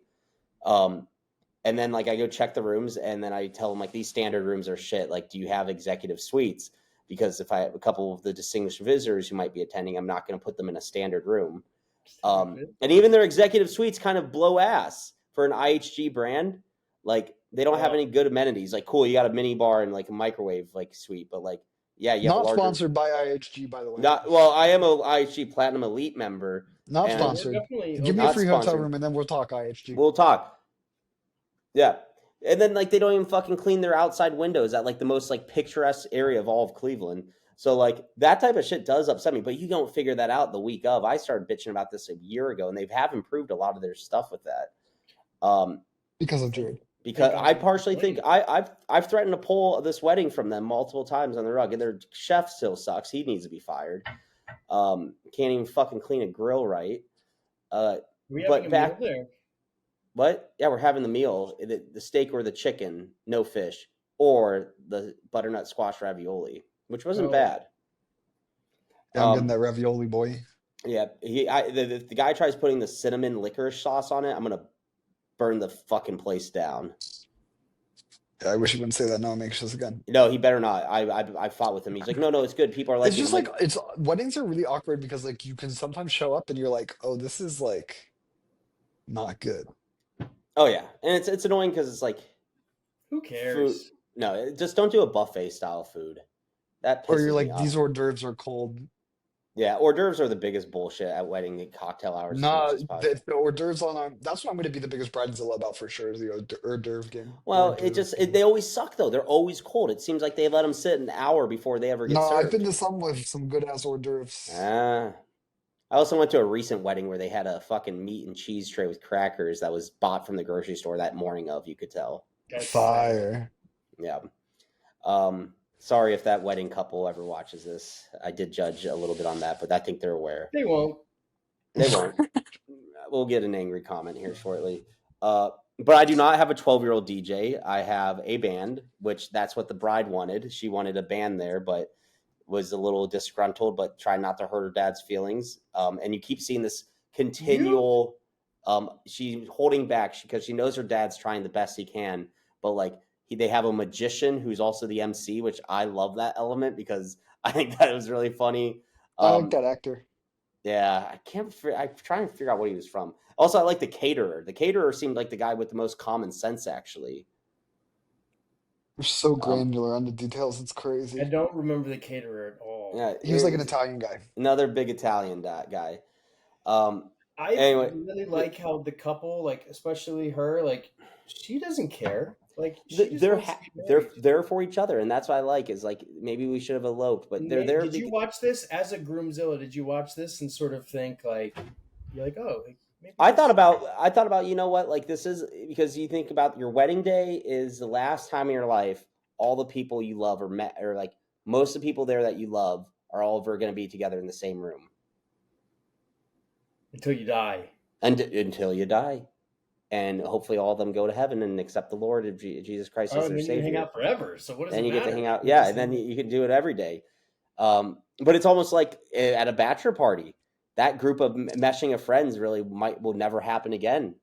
And then like I go check the rooms, and then I tell them like these standard rooms are shit. Like, do you have executive suites? Because if I have a couple of the distinguished visitors who might be attending, I'm not going to put them in a standard room. And even their executive suites kind of blow ass for an IHG brand. Like they don't have any good amenities. Like, cool, you got a mini bar and like a microwave like suite, but like, yeah, you have not sponsored by IHG, by the way. I am a IHG Platinum Elite member. Not sponsored. Give me a free hotel room and then we'll talk IHG. We'll talk. Yeah. And then like they don't even fucking clean their outside windows at like the most like picturesque area of all of Cleveland. So like that type of shit does upset me, but you don't figure that out the week of. I started bitching about this a year ago, and they have improved a lot of their stuff with that. Because of Jared. Because I partially think I've threatened to pull this wedding from them multiple times on the rug, and their chef still sucks. He needs to be fired. Can't even fucking clean a grill right. We having a meal there? What? Yeah, we're having the meal. The steak or the chicken, no fish, or the butternut squash ravioli, which wasn't bad. Yeah, I'm getting that ravioli, boy. Yeah, the guy tries putting the cinnamon licorice sauce on it. I'm gonna burn the fucking place down. Yeah, I wish he wouldn't say that. No, I'm anxious again. No, he better not. I fought with him. He's like, no, it's good. People are like, it's just like it's weddings are really awkward because like you can sometimes show up and you're like, oh, this is like not good. Oh yeah, and it's annoying because it's like, who cares? Food, no, just don't do a buffet style food. That or you're pisses like me off. these hors d'oeuvres are cold. Yeah, hors d'oeuvres are the biggest bullshit at wedding. The cocktail hours as much Nah, as possible. the hors d'oeuvres on that's what I'm going to be the biggest bridezilla about for sure. Is the hors d'oeuvre game. Well, they always suck though. They're always cold. It seems like they let them sit an hour before they ever get No, I've been served. to some with some good ass hors d'oeuvres. Ah. I also went to a recent wedding where they had a fucking meat and cheese tray with crackers that was bought from the grocery store that morning of, you could tell. That's sad. Fire. Yeah. Sorry if that wedding couple ever watches this. I did judge a little bit on that, but I think they're aware. They won't. They won't. We'll get an angry comment here shortly. But I do not have a 12-year-old DJ. I have a band, which that's what the bride wanted. She wanted a band there, but was a little disgruntled, but tried not to hurt her dad's feelings. And you keep seeing this continual. She's holding back because she knows her dad's trying the best he can, but like they have a magician who's also the MC, which I love that element because I think that was really funny. I like that actor. Yeah, I'm trying to figure out what he was from. Also, I like the caterer. The caterer seemed like the guy with the most common sense, actually. They're so granular on the details. It's crazy. I don't remember the caterer at all. Yeah, He was like an Italian guy. Another big Italian guy. I Anyway. really like how the couple, like especially her, like she doesn't care. Like she just they're wants to be married. there for each other, and that's what I like. Is like maybe we should have eloped, but they're there. Did you watch this as a groomzilla? Did you watch this and sort of think like you're like, oh, like, maybe I thought about you know what, like this is because you think about your wedding day is the last time of your life. All the people you love are met, or like most of the people there that you love are all ever going to be together in the same room until you die. and until you die. And hopefully all of them go to heaven and accept the Lord of Jesus Christ as Oh, their and then Savior. you hang out forever. So what does Then it you matter? get to hang out. Yeah, and then you can do it every day. But it's almost like at a bachelor party. That group of meshing of friends really will never happen again.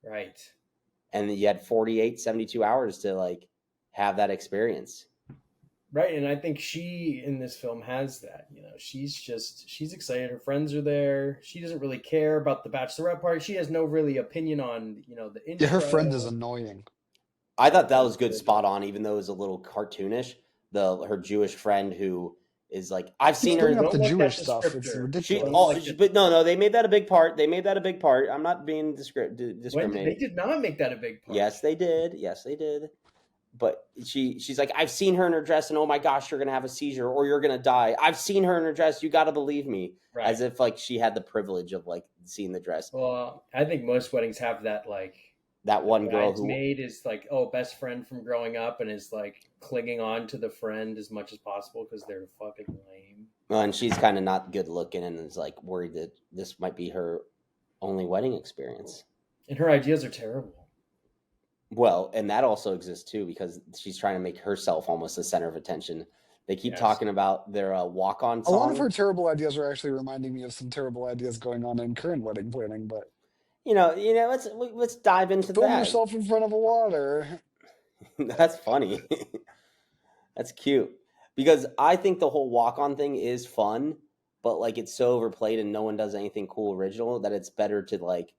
Right. And you had 48, 72 hours to like have that experience. Right, and I think she in this film has that. You know, she's excited. Her friends are there. She doesn't really care about the bachelorette party. She has no really opinion on the intro. Yeah, her friend is annoying. I thought that was good, spot on, even though it was a little cartoonish. Her Jewish friend who is like, I've seen her. Bringing up the Jewish stuff. It's ridiculous. But no, they made that a big part. I'm not being discriminating. They did not make that a big part. Yes, they did. But she's like, I've seen her in her dress, and oh my gosh, you're gonna have a seizure or you're gonna die. I've seen her in her dress. You got to believe me. Right. As if like she had the privilege of like seeing the dress. Well, I think most weddings have that, like that one girl who made is like, best friend from growing up, and is like clinging on to the friend as much as possible because they're fucking lame. And she's kind of not good looking, and is like worried that this might be her only wedding experience. And her ideas are terrible. Well, and that also exists too because she's trying to make herself almost the center of attention. They keep talking about their walk-on song. A lot of her terrible ideas are actually reminding me of some terrible ideas going on in current wedding planning. But let's dive into that. Throw yourself in front of a water. That's funny. That's cute because I think the whole walk-on thing is fun, but like it's so overplayed and no one does anything cool original that it's better to like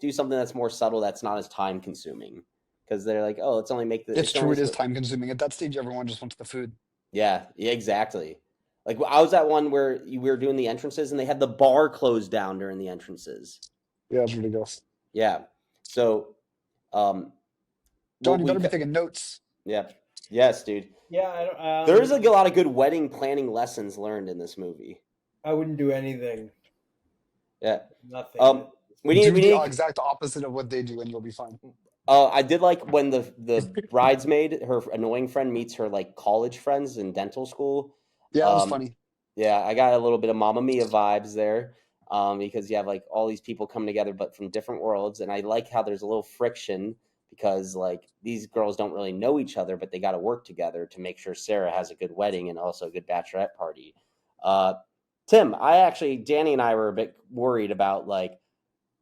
do something that's more subtle, that's not as time consuming. Because they're like, let's only make the. It's true, it is time consuming. At that stage, everyone just wants the food. Yeah, exactly. Like I was at one where we were doing the entrances and they had the bar closed down during the entrances. Yeah, it's ridiculous. Yeah. So, John, you better be taking notes. Yeah. Yes, dude. Yeah, there's like a lot of good wedding planning lessons learned in this movie. I wouldn't do anything. Yeah. Nothing. We need the exact opposite of what they do, and you'll be fine. I did like when the bridesmaid, her annoying friend, meets her like college friends in dental school. Yeah, it was funny. Yeah, I got a little bit of Mamma Mia vibes there, because you have like all these people coming together, but from different worlds, and I like how there's a little friction because like these girls don't really know each other, but they got to work together to make sure Sarah has a good wedding and also a good bachelorette party. Tim, Danny and I were a bit worried about like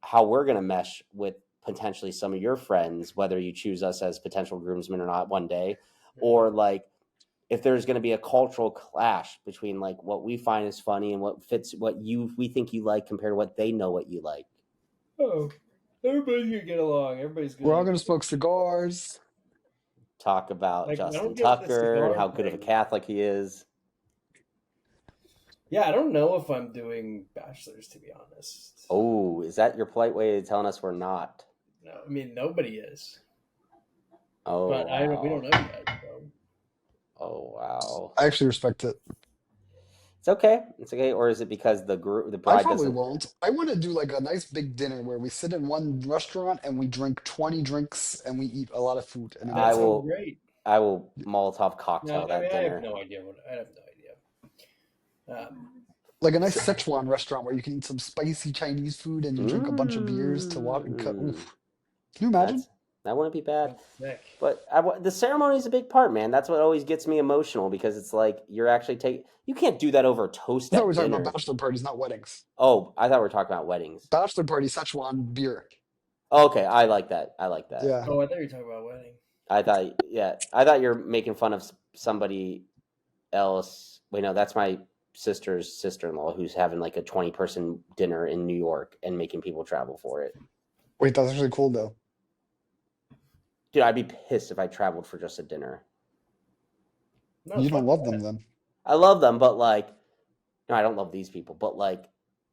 how we're going to mesh with potentially some of your friends, whether you choose us as potential groomsmen or not one day, or like if there's going to be a cultural clash between like what we find is funny and what fits what we think you like compared to what they know what you like. Oh, everybody's going to get along. We're all going to smoke cigars. Talk about Justin Tucker and how good of a Catholic he is. Yeah, I don't know if I'm doing bachelors, to be honest. Oh, is that your polite way of telling us we're not? No, I mean nobody is, Oh but we don't wow. know yet. So. Oh wow. I actually respect it. It's okay. It's okay. Or is it because the I bride probably doesn't? won't. I want to do like a nice big dinner where we sit in one restaurant and we drink 20 drinks and we eat a lot of food and That I enjoy. sounds will. great. I will Molotov No, cocktail I mean that I have dinner. no idea what I have no idea. Like a nice Szechuan restaurant where you can eat some spicy Chinese food and you drink a bunch of beers to watch. Mm, Oof. Can you imagine? that's that wouldn't be bad. Sounds sick. But the ceremony is a big part, man. That's what always gets me emotional because it's like you're actually taking. You can't do that over toast I thought we at were talking about dinner. bachelor parties, not weddings. Oh, I thought we were talking about weddings. Bachelor party, Szechuan beer. Okay, I like that. I like that. Yeah. Oh, I thought you were talking about wedding. I thought you're making fun of somebody else. Wait, no, that's my sister's sister-in-law who's having like a 20-person dinner in New York and making people travel for it. Wait, that's actually cool though. Dude, I'd be pissed if I traveled for just a dinner. No, You don't fuck love them that. then. I love them, but like, no, I don't love these people, but like,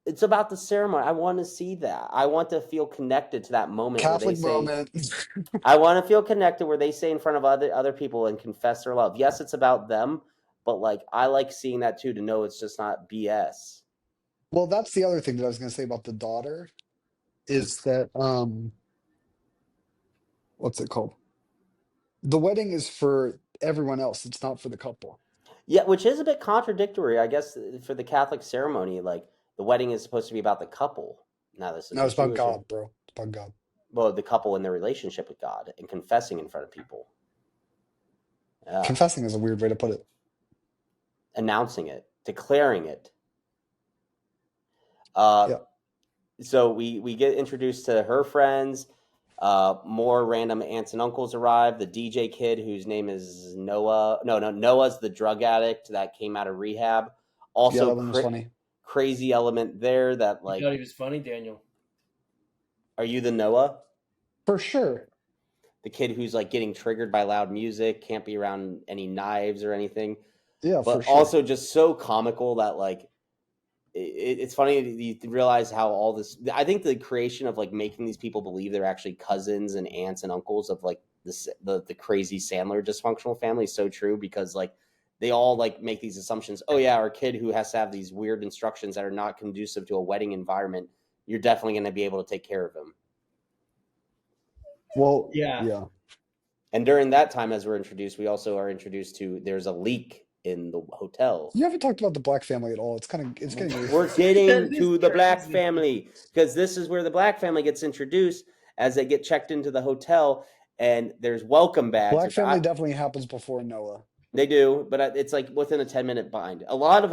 it's about the ceremony. I want to see that. I want to feel connected to that moment where they Catholic say, moment. I want to feel connected where they say in front of other people and confess their love. Yes, it's about them, but like, I like seeing that too to know it's just not BS. Well, that's the other thing that I was going to say about the daughter is that what's it called? The wedding is for everyone else. It's not for the couple. Yeah, which is a bit contradictory, I guess, for the Catholic ceremony. Like, the wedding is supposed to be about the couple. Now, this is No, the it's about Jewish, God, bro. It's about God. well, the couple and their relationship with God and confessing in front of people. Yeah. Confessing is a weird way to put it. Announcing it, declaring it. Uh, Yeah. so we get introduced to her friends. More random aunts and uncles arrive. The DJ kid, whose name is Noah. No, Noah's the drug addict that came out of rehab. Yeah, Also, that one was funny. crazy element there that You like, thought he was funny, Daniel. are you the Noah? For sure. The kid who's like getting triggered by loud music, can't be around any knives or anything, Yeah, for but sure. also just so comical that like it's funny you realize how all this. I think the creation of like making these people believe they're actually cousins and aunts and uncles of like the crazy Sandler dysfunctional family is so true because like they all like make these assumptions. Oh yeah, our kid who has to have these weird instructions that are not conducive to a wedding environment. You're definitely going to be able to take care of him. Well, Yeah. yeah. And during that time, as we're introduced, we also are introduced to there's a leak in the hotel. You haven't talked about the black family at all. It's getting We're racist. getting That is to the black crazy. family because this is where the black family gets introduced as they get checked into the hotel, and there's welcome bags, Black which family definitely happens before Noah. they do, but it's like within a 10-minute bind. A lot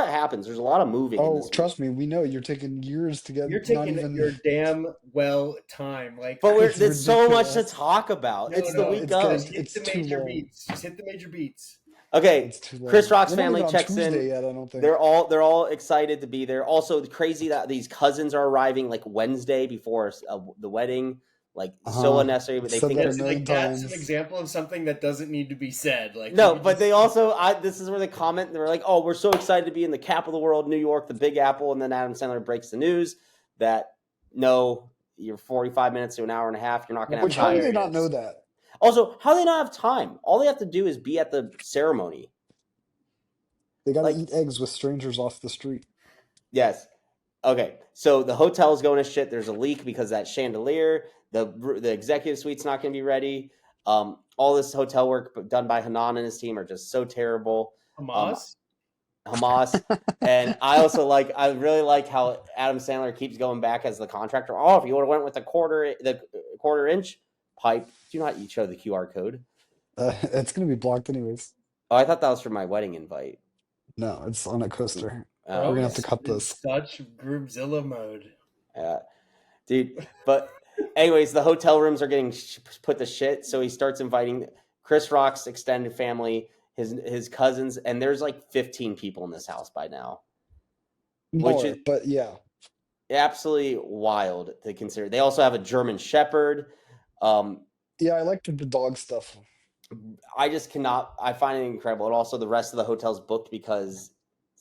happens. There's a lot of moving in Oh, this movie. trust me, we know you're taking years to get You're not taking even your damn well time. Like, But it's there's so much to ridiculous. talk about. no, It's the no, week It's getting of. just hit it's the too major long. beats. Just hit the major beats. Okay, It's too Chris long. Rock's We're not family even on checks in. Tuesday yet, I don't think. They're all excited to be there. Also, crazy that these cousins are arriving like Wednesday before the wedding. Like so unnecessary, but I've they said think that a it's million That's an times. example of something that doesn't need to be said. Like, no. But they also, this is where they comment. They're like, "Oh, we're so excited to be in the capital of the world, New York, the Big Apple." And then Adam Sandler breaks the news that no, you're 45 minutes to an hour and a half. You're not going to have Which how time. do they not know hilarious. that? Also, how do they not have time? All they have to do is be at the ceremony. They gotta Like, eat eggs with strangers off the street. yes. Okay, so the hotel's going to shit. There's a leak because that chandelier, the executive suite's not going to be ready. All this hotel work done by Hanan and his team are just so terrible. Hamas? Hamas, and I really like how Adam Sandler keeps going back as the contractor. Oh, if you would have went with the quarter inch pipe, do not show the QR code. It's gonna be blocked anyways. Oh, I thought that was for my wedding invite. No, it's on a coaster. We're Bro gonna have Okay. to cut in this. such Groupzilla mode. Dude. But anyways, the hotel rooms are getting put to shit. So he starts inviting Chris Rock's extended family, his cousins, and there's like 15 people in this house by now, which More, is but yeah. absolutely wild to consider. They also have a German Shepherd. Um, Yeah, I liked the dog stuff. I just cannot. I find it incredible, and also the rest of the hotel's booked because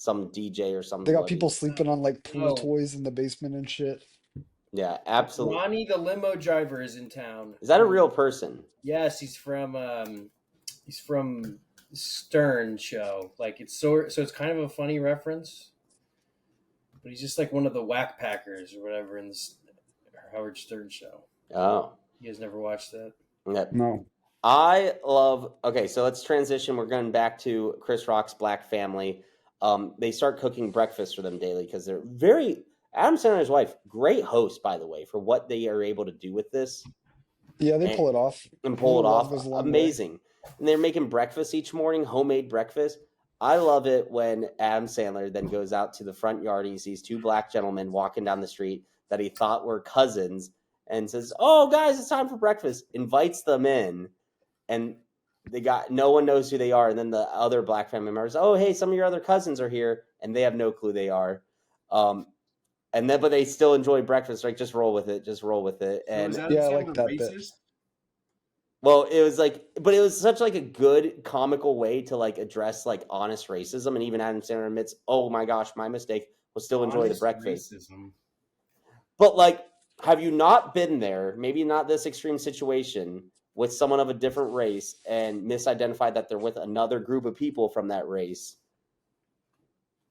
some DJ or some They got celebrity. people sleeping on like pool Oh. toys in the basement and shit. Yeah, absolutely. Ronnie the limo driver is in town. Is that a real person? Yes, he's from Stern show. Like so it's kind of a funny reference, but he's just like one of the whack packers or whatever in the Howard Stern show. Oh, You guys never watched that? yeah. No. I love. Okay, so let's transition. We're going back to Chris Rock's Black Family. They start cooking breakfast for them daily because they're very. Adam Sandler's wife, great host, by the way, for what they are able to do with this. Yeah, they pull it off. And pull it Love off. goes a long way. Amazing. And they're making breakfast each morning, homemade breakfast. I love it when Adam Sandler then goes out to the front yard and he sees two black gentlemen walking down the street that he thought were cousins and says, "Oh, guys, it's time for breakfast." Invites them in, and no one knows who they are. And then the other black family members, "Oh, hey, some of your other cousins are here," and they have no clue they are. But they still enjoy breakfast. Like, just roll with it. Just roll with it. And So Yeah, I like that bit. well, it was like, but it was such like a good comical way to like address like honest racism, and even Adam Sandler admits, "Oh my gosh, my mistake." We'll still enjoy the breakfast. Racism. But like, have you not been there? Maybe not this extreme situation with someone of a different race and misidentified that they're with another group of people from that race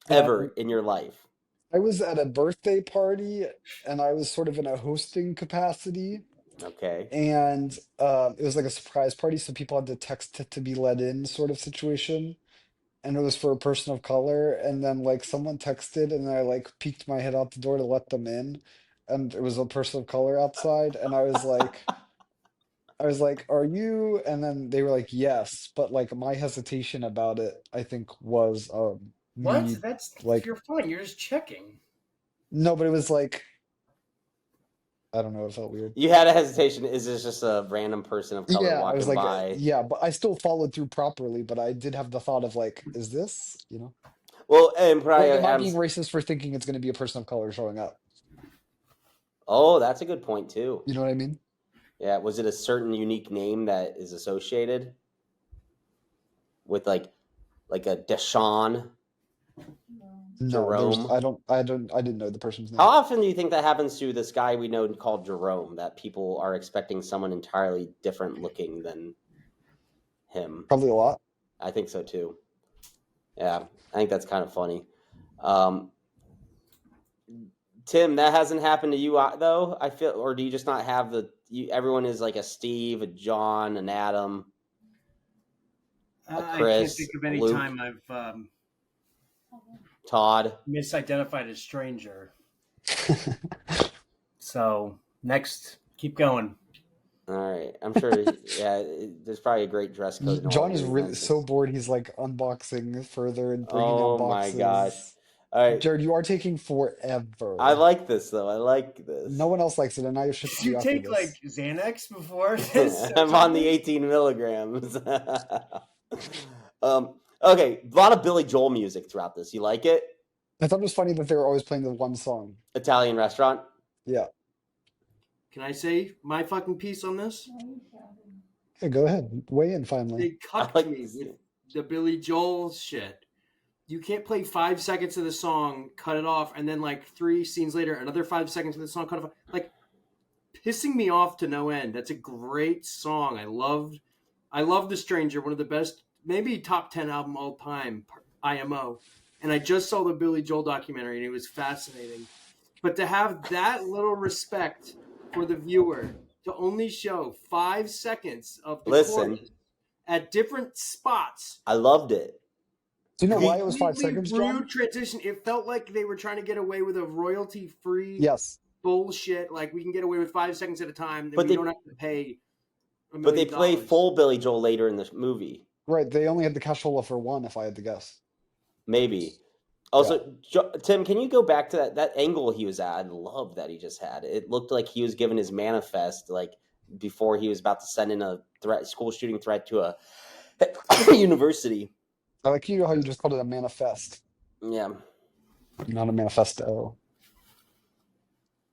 ever in your life? I was at a birthday party and I was sort of in a hosting capacity. Okay. And it was like a surprise party, so people had to text to be let in, sort of situation. And it was for a person of color. And then like someone texted, and I like peeked my head out the door to let them in, and it was a person of color outside. And I was like, "Are you?" And then they were like, "Yes," but like my hesitation about it, I think, was What? me That's like you're fine. You're just checking. no, but it was like I don't know, it felt weird. You had a hesitation. Is this just a random person of color Yeah, I was walking like, by? yeah, but I still followed through properly, but I did have the thought of like, is this, Well, and probably Like, am I Adam's. being racist for thinking it's going to be a person of color showing up? Oh, that's a good point too. You know what I mean? Yeah, was it a certain unique name that is associated with like a Deshaun? No, Jerome? I didn't know the person's name. How often do you think that happens to this guy we know called Jerome, that people are expecting someone entirely different looking than him? Probably a lot. I think so too. Yeah, I think that's kind of funny. Tim, that hasn't happened to you though, I feel, or do you just not have everyone is like a Steve, a John, an Adam, a Chris, I can't think of any Luke, time I've Todd. misidentified a stranger. So next, keep going. All right, I'm sure. Yeah, there's probably a great dress code. in all John of is your really events. so bored. He's like unboxing further and bringing Oh out my boxes. gosh! All right, Jared, you are taking forever. I like this though. I like this. No one else likes it, and now you're Did shifting you me after take this. like Xanax before this? I'm on the 18 milligrams. Okay, a lot of Billy Joel music throughout this. You like it? I thought it was funny that they were always playing the one song. Italian restaurant. Yeah. Can I say my fucking piece on this? Yeah, go ahead. Weigh in finally. They cucked like me this. with the Billy Joel shit. You can't play 5 seconds of the song, cut it off, and then like 3 scenes later, another 5 seconds of the song, cut it off. Like pissing me off to no end. That's a great song. I love The Stranger, one of the best, maybe top 10 album all time, IMO. And I just saw the Billy Joel documentary, and it was fascinating. But to have that little respect for the viewer to only show 5 seconds of the chorus at different spots. I loved it. Do you know why it was 5 Completely seconds, rude John? transition. It felt like they were trying to get away with a royalty-free Yes. bullshit. Like we can get away with 5 seconds at a time, But we don't have to pay. But they play full Billy Joel later in the movie. Right. They only had the cashola for one, if I had to guess. Maybe. Also, Tim, can you go back to that angle he was at? I love that he just had. It looked like he was given his manifest, like before he was about to send in a school shooting threat to a university. I like how you just called it a manifest. Yeah. Not a manifesto.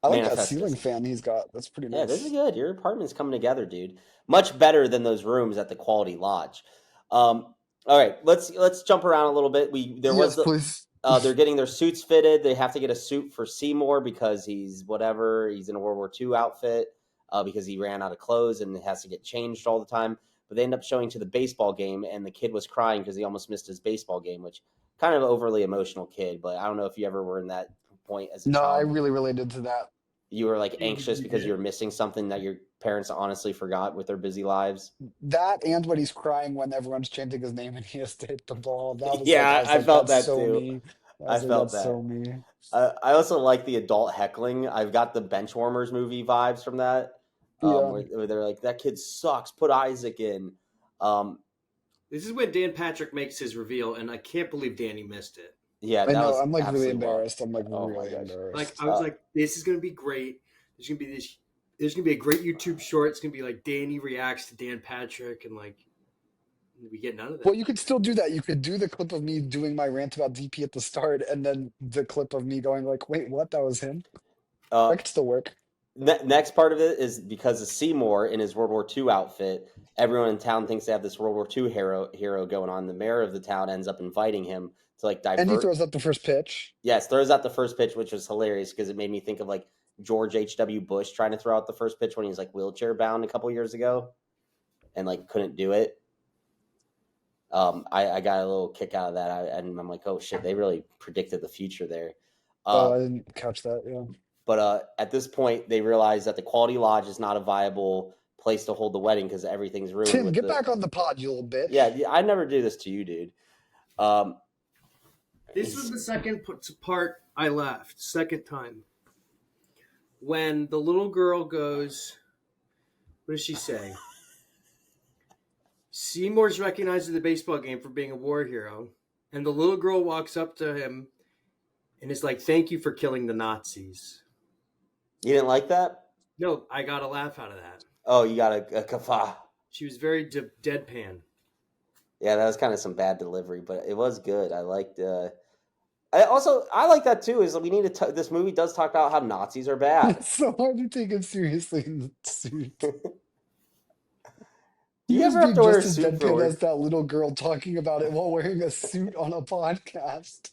I like that ceiling fan he's got. That's pretty nice. Yeah, this is good. Your apartment's coming together, dude. Much better than those rooms at the Quality Lodge. All right, let's jump around a little bit. Please. They're getting their suits fitted. They have to get a suit for Seymour because he's whatever. He's in a World War II outfit because he ran out of clothes and has to get changed all the time. But they end up showing to the baseball game, and the kid was crying because he almost missed his baseball game, which kind of overly emotional kid. But I don't know if you ever were in that point as a No, I child. really related to that. You were like anxious You because did? you were missing something that your parents honestly forgot with their busy lives. That and when he's crying when everyone's chanting his name and he has to hit the ball. That was like, I Yeah, was I like, felt that's that so too. me. I I was like, felt that's so that. me. I also like the adult heckling. I've got the Benchwarmers movie vibes from that, Yeah. where they're like, "That kid sucks. Put Isaac in." Um, This is when Dan Patrick makes his reveal, and I can't believe Danny missed it. yeah, I that know. was I'm like really absolutely wild. embarrassed. I'm like Oh my really gosh. Like embarrassed. I was like, this is gonna be great. There's gonna be this. There's gonna be a great YouTube short. It's gonna be like Danny reacts to Dan Patrick, and like we get none of Well, that. you could still do that. You could do the clip of me doing my rant about DP at the start, and then the clip of me going like, "Wait, what? That was him." Uh, That could still work. Next part of it is because of Seymour in his World War II outfit. Everyone in town thinks they have this World War II hero going on. The mayor of the town ends up inviting him to like And he divert. throws up the first pitch. Yes, throws out the first pitch, which was hilarious because it made me think of like George H.W. Bush trying to throw out the first pitch when he was like wheelchair bound a couple years ago and like couldn't do it. I got a little kick out of that, and I'm like, oh shit, they really predicted the future there. Oh, I didn't catch that. Yeah. But at this point, they realize that the Quality Lodge is not a viable place to hold the wedding because everything's ruined. Tim, with get the... back on the pod, you little bitch. Yeah, I never do this to you, dude. This was the second part I left. Second time. When the little girl goes, what does she say? Seymour's recognized at the baseball game for being a war hero, and the little girl walks up to him and is like, "Thank you for killing the Nazis." You didn't like that? No, I got a laugh out of that. Oh, you got a kafah. She was very deadpan. Yeah, that was kind of some bad delivery, but it was good. I liked. I like that too. Is we need to. This movie does talk about how Nazis are bad. It's so hard to take him seriously in the suit. Do He you was ever have being to wear a just as suit for deadpan work? as that little girl talking about it while wearing a suit on a podcast.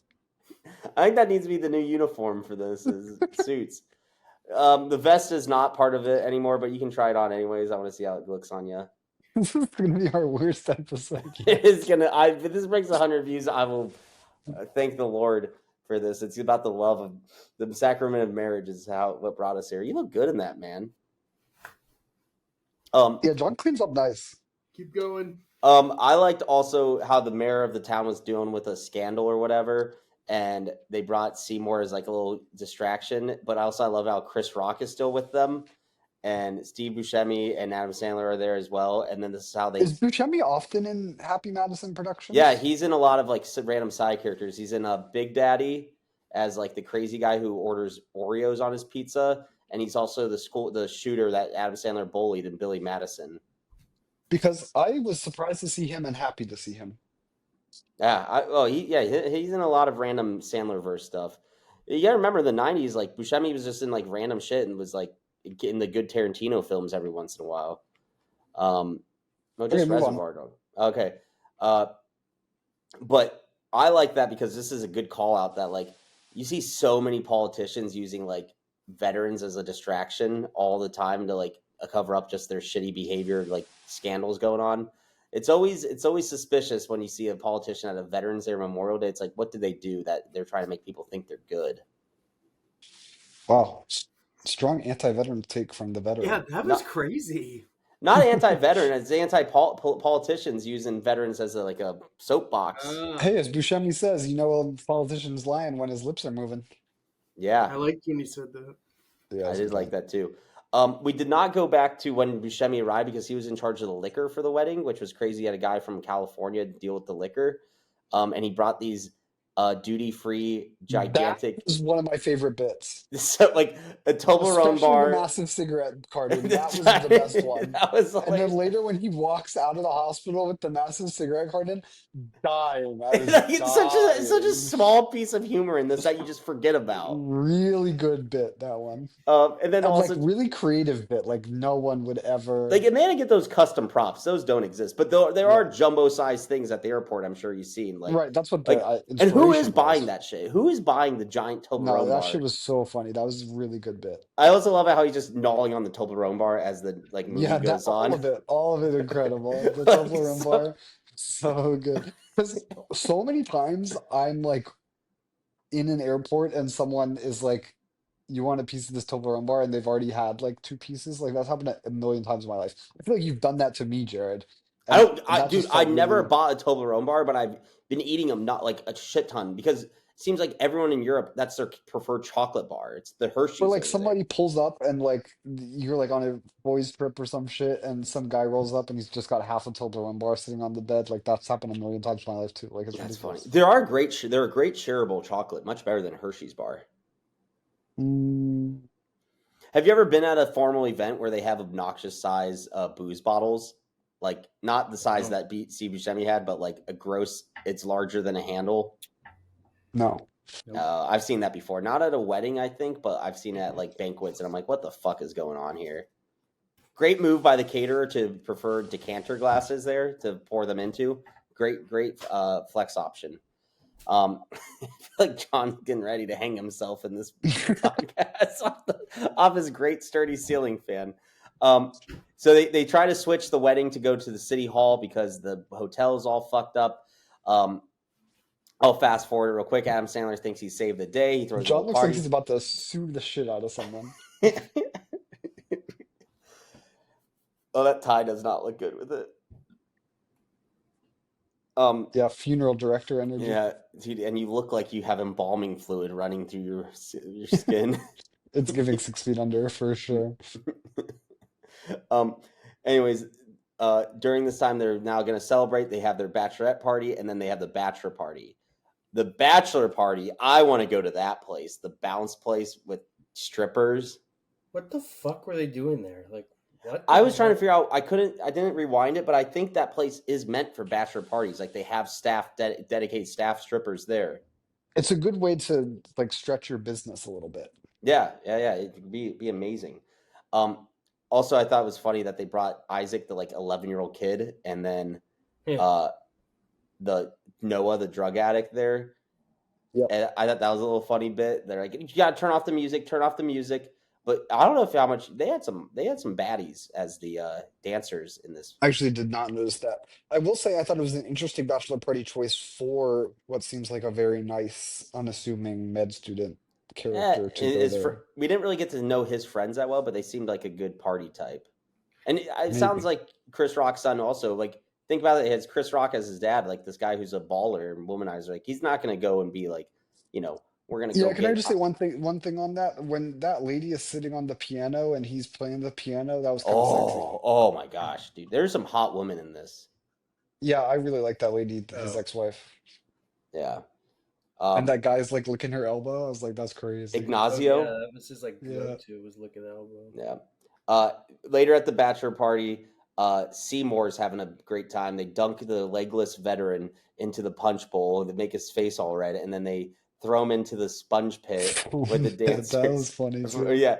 I think that needs to be the new uniform for this is suits. The vest is not part of it anymore, but you can try it on anyways. I want to see how it looks on you. This is going to be our worst episode yet. It is gonna. If this breaks 100 views, I will thank the Lord for this. It's about the love of the sacrament of marriage is what brought us here. You look good in that, man. Yeah, John cleans up nice. Keep going. I liked also how the mayor of the town was doing with a scandal or whatever, and they brought Seymour as like a little distraction. But also, I love how Chris Rock is still with them, and Steve Buscemi and Adam Sandler are there as well. And then this is how they. Is Buscemi often in Happy Madison Productions? Yeah, he's in a lot of like random side characters. He's in Big Daddy as like the crazy guy who orders Oreos on his pizza, and he's also the shooter that Adam Sandler bullied in Billy Madison. Because I was surprised to see him and happy to see him. Yeah, he's in a lot of random Sandler-verse stuff. You gotta remember the '90s, like Buscemi was just in like random shit and was like in the good Tarantino films every once in a while. No, just Okay, move on. Reservoir Dog. Okay, but I like that because this is a good call out that like you see so many politicians using like veterans as a distraction all the time to like cover up just their shitty behavior, like scandals going on. It's always suspicious when you see a politician at a Veterans Day Memorial Day. It's like, what did they do that they're trying to make people think they're good? Wow. Strong anti-veteran take from the veteran. Yeah, that was crazy. Not anti-veteran, it's anti-politicians using veterans as a soapbox. Hey, as Buscemi says, you know a politician's lying when his lips are moving. Yeah. I liked when you said that. Yeah, I did like that too. We did not go back to when Buscemi arrived because he was in charge of the liquor for the wedding, which was crazy. He had a guy from California deal with the liquor. And he brought these duty-free, gigantic... That was one of my favorite bits. So, like, a Toblerone Especially bar. the massive cigarette carton. That was the best one. That was like... And then later when he walks out of the hospital with the massive cigarette carton, dying. I was it's such a small piece of humor in this that you just forget about. Really good bit, that one. And then also... like, really creative bit. Like, no one would ever... Like, and they didn't get those custom props. Those don't exist. But there are jumbo-sized things at the airport I'm sure you've seen. Like, right, that's what... and who Who is generation buying was. that shit? Who is buying the giant No, Toblerone that bar? shit was so funny. That was a really good bit. I also love how he's just gnawing on the Toblerone bar as the like movie Yeah, that goes on. all of it incredible. The Like Toblerone so, bar, so good. Because so many times I'm like in an airport and someone is like, "You want a piece of this Toblerone bar?" and they've already had like two pieces. Like that's happened a million times in my life. I feel like you've done that to me, Jared, and that dude, just I felt never really. bought a Toblerone bar, but I've been eating them not like a shit ton because it seems like everyone in Europe that's their preferred chocolate bar. It's the Or Hershey's like over there. somebody pulls up and like you're like on a boys trip or some shit, and some guy rolls up and he's just got half a Toblerone bar sitting on the bed. Like that's happened a million times in my life too. Like it's That's funny. ridiculous. They're a great shareable chocolate, much better than Hershey's bar. Mm, Have you ever been at a formal event where they have obnoxious size booze bottles? Like not the size No. that Steve Buscemi had, but like a gross. It's larger than a handle. no. Nope. I've seen that before. Not at a wedding, I think, but I've seen it at like banquets, and I'm like, what the fuck is going on here? Great move by the caterer to prefer decanter glasses there to pour them into. Great flex option. I feel like John's getting ready to hang himself in this podcast off his great sturdy ceiling fan. So they try to switch the wedding to go to the city hall because the hotel is all fucked up. I'll fast forward real quick. Adam Sandler thinks he saved the day. He throws a John little looks like party. he's about to sue the shit out of someone. Oh, that tie does not look good with it. Yeah, funeral director energy. Yeah, dude, and you look like you have embalming fluid running through your skin. It's giving 6 feet under for sure. um, anyways, during this time, they're now going to celebrate. They have their bachelorette party, and then they have the bachelor party. The bachelor party, I want to go to that place, the bounce place with strippers. What the fuck were they doing there? Like, what? I was trying to figure out. I didn't rewind it, but I think that place is meant for bachelor parties. Like they have staff, dedicated staff strippers there. It's a good way to like stretch your business a little bit. Yeah. It could be amazing. Um, Also, I thought it was funny that they brought Isaac, the like 11-year-old kid, and then Yeah. the Noah, the drug addict, there. Yep. And I thought that was a little funny bit. They're like, you gotta turn off the music, turn off the music. But I don't know if how much they had some baddies as the dancers in this. I actually did not notice that. I will say I thought it was an interesting bachelor party choice for what seems like a very nice, unassuming med student character to go there. We didn't really get to know his friends that well, but they seemed like a good party type. And it sounds Maybe. like Chris Rock's son also. Like think about it, has Chris Rock as his dad, like this guy who's a baller and womanizer. Like he's not gonna go and be like, we're gonna go Yeah, can I get. just say one thing on that? When that lady is sitting on the piano and he's playing the piano, that was kind of sexy. Oh my gosh, dude! There's some hot women in this. Yeah, I really like that lady, his Oh. ex-wife. Yeah. And that guy's like licking her elbow. I was like, that's crazy. Oh, Ignacio. yeah, that was his like Yeah. go-to was licking elbow. Yeah. Later at the bachelor party, Seymour's having a great time. They dunk the legless veteran into the punch bowl. They make his face all red, and then they throw him into the sponge pit with the dancers. That was funny too. Yeah,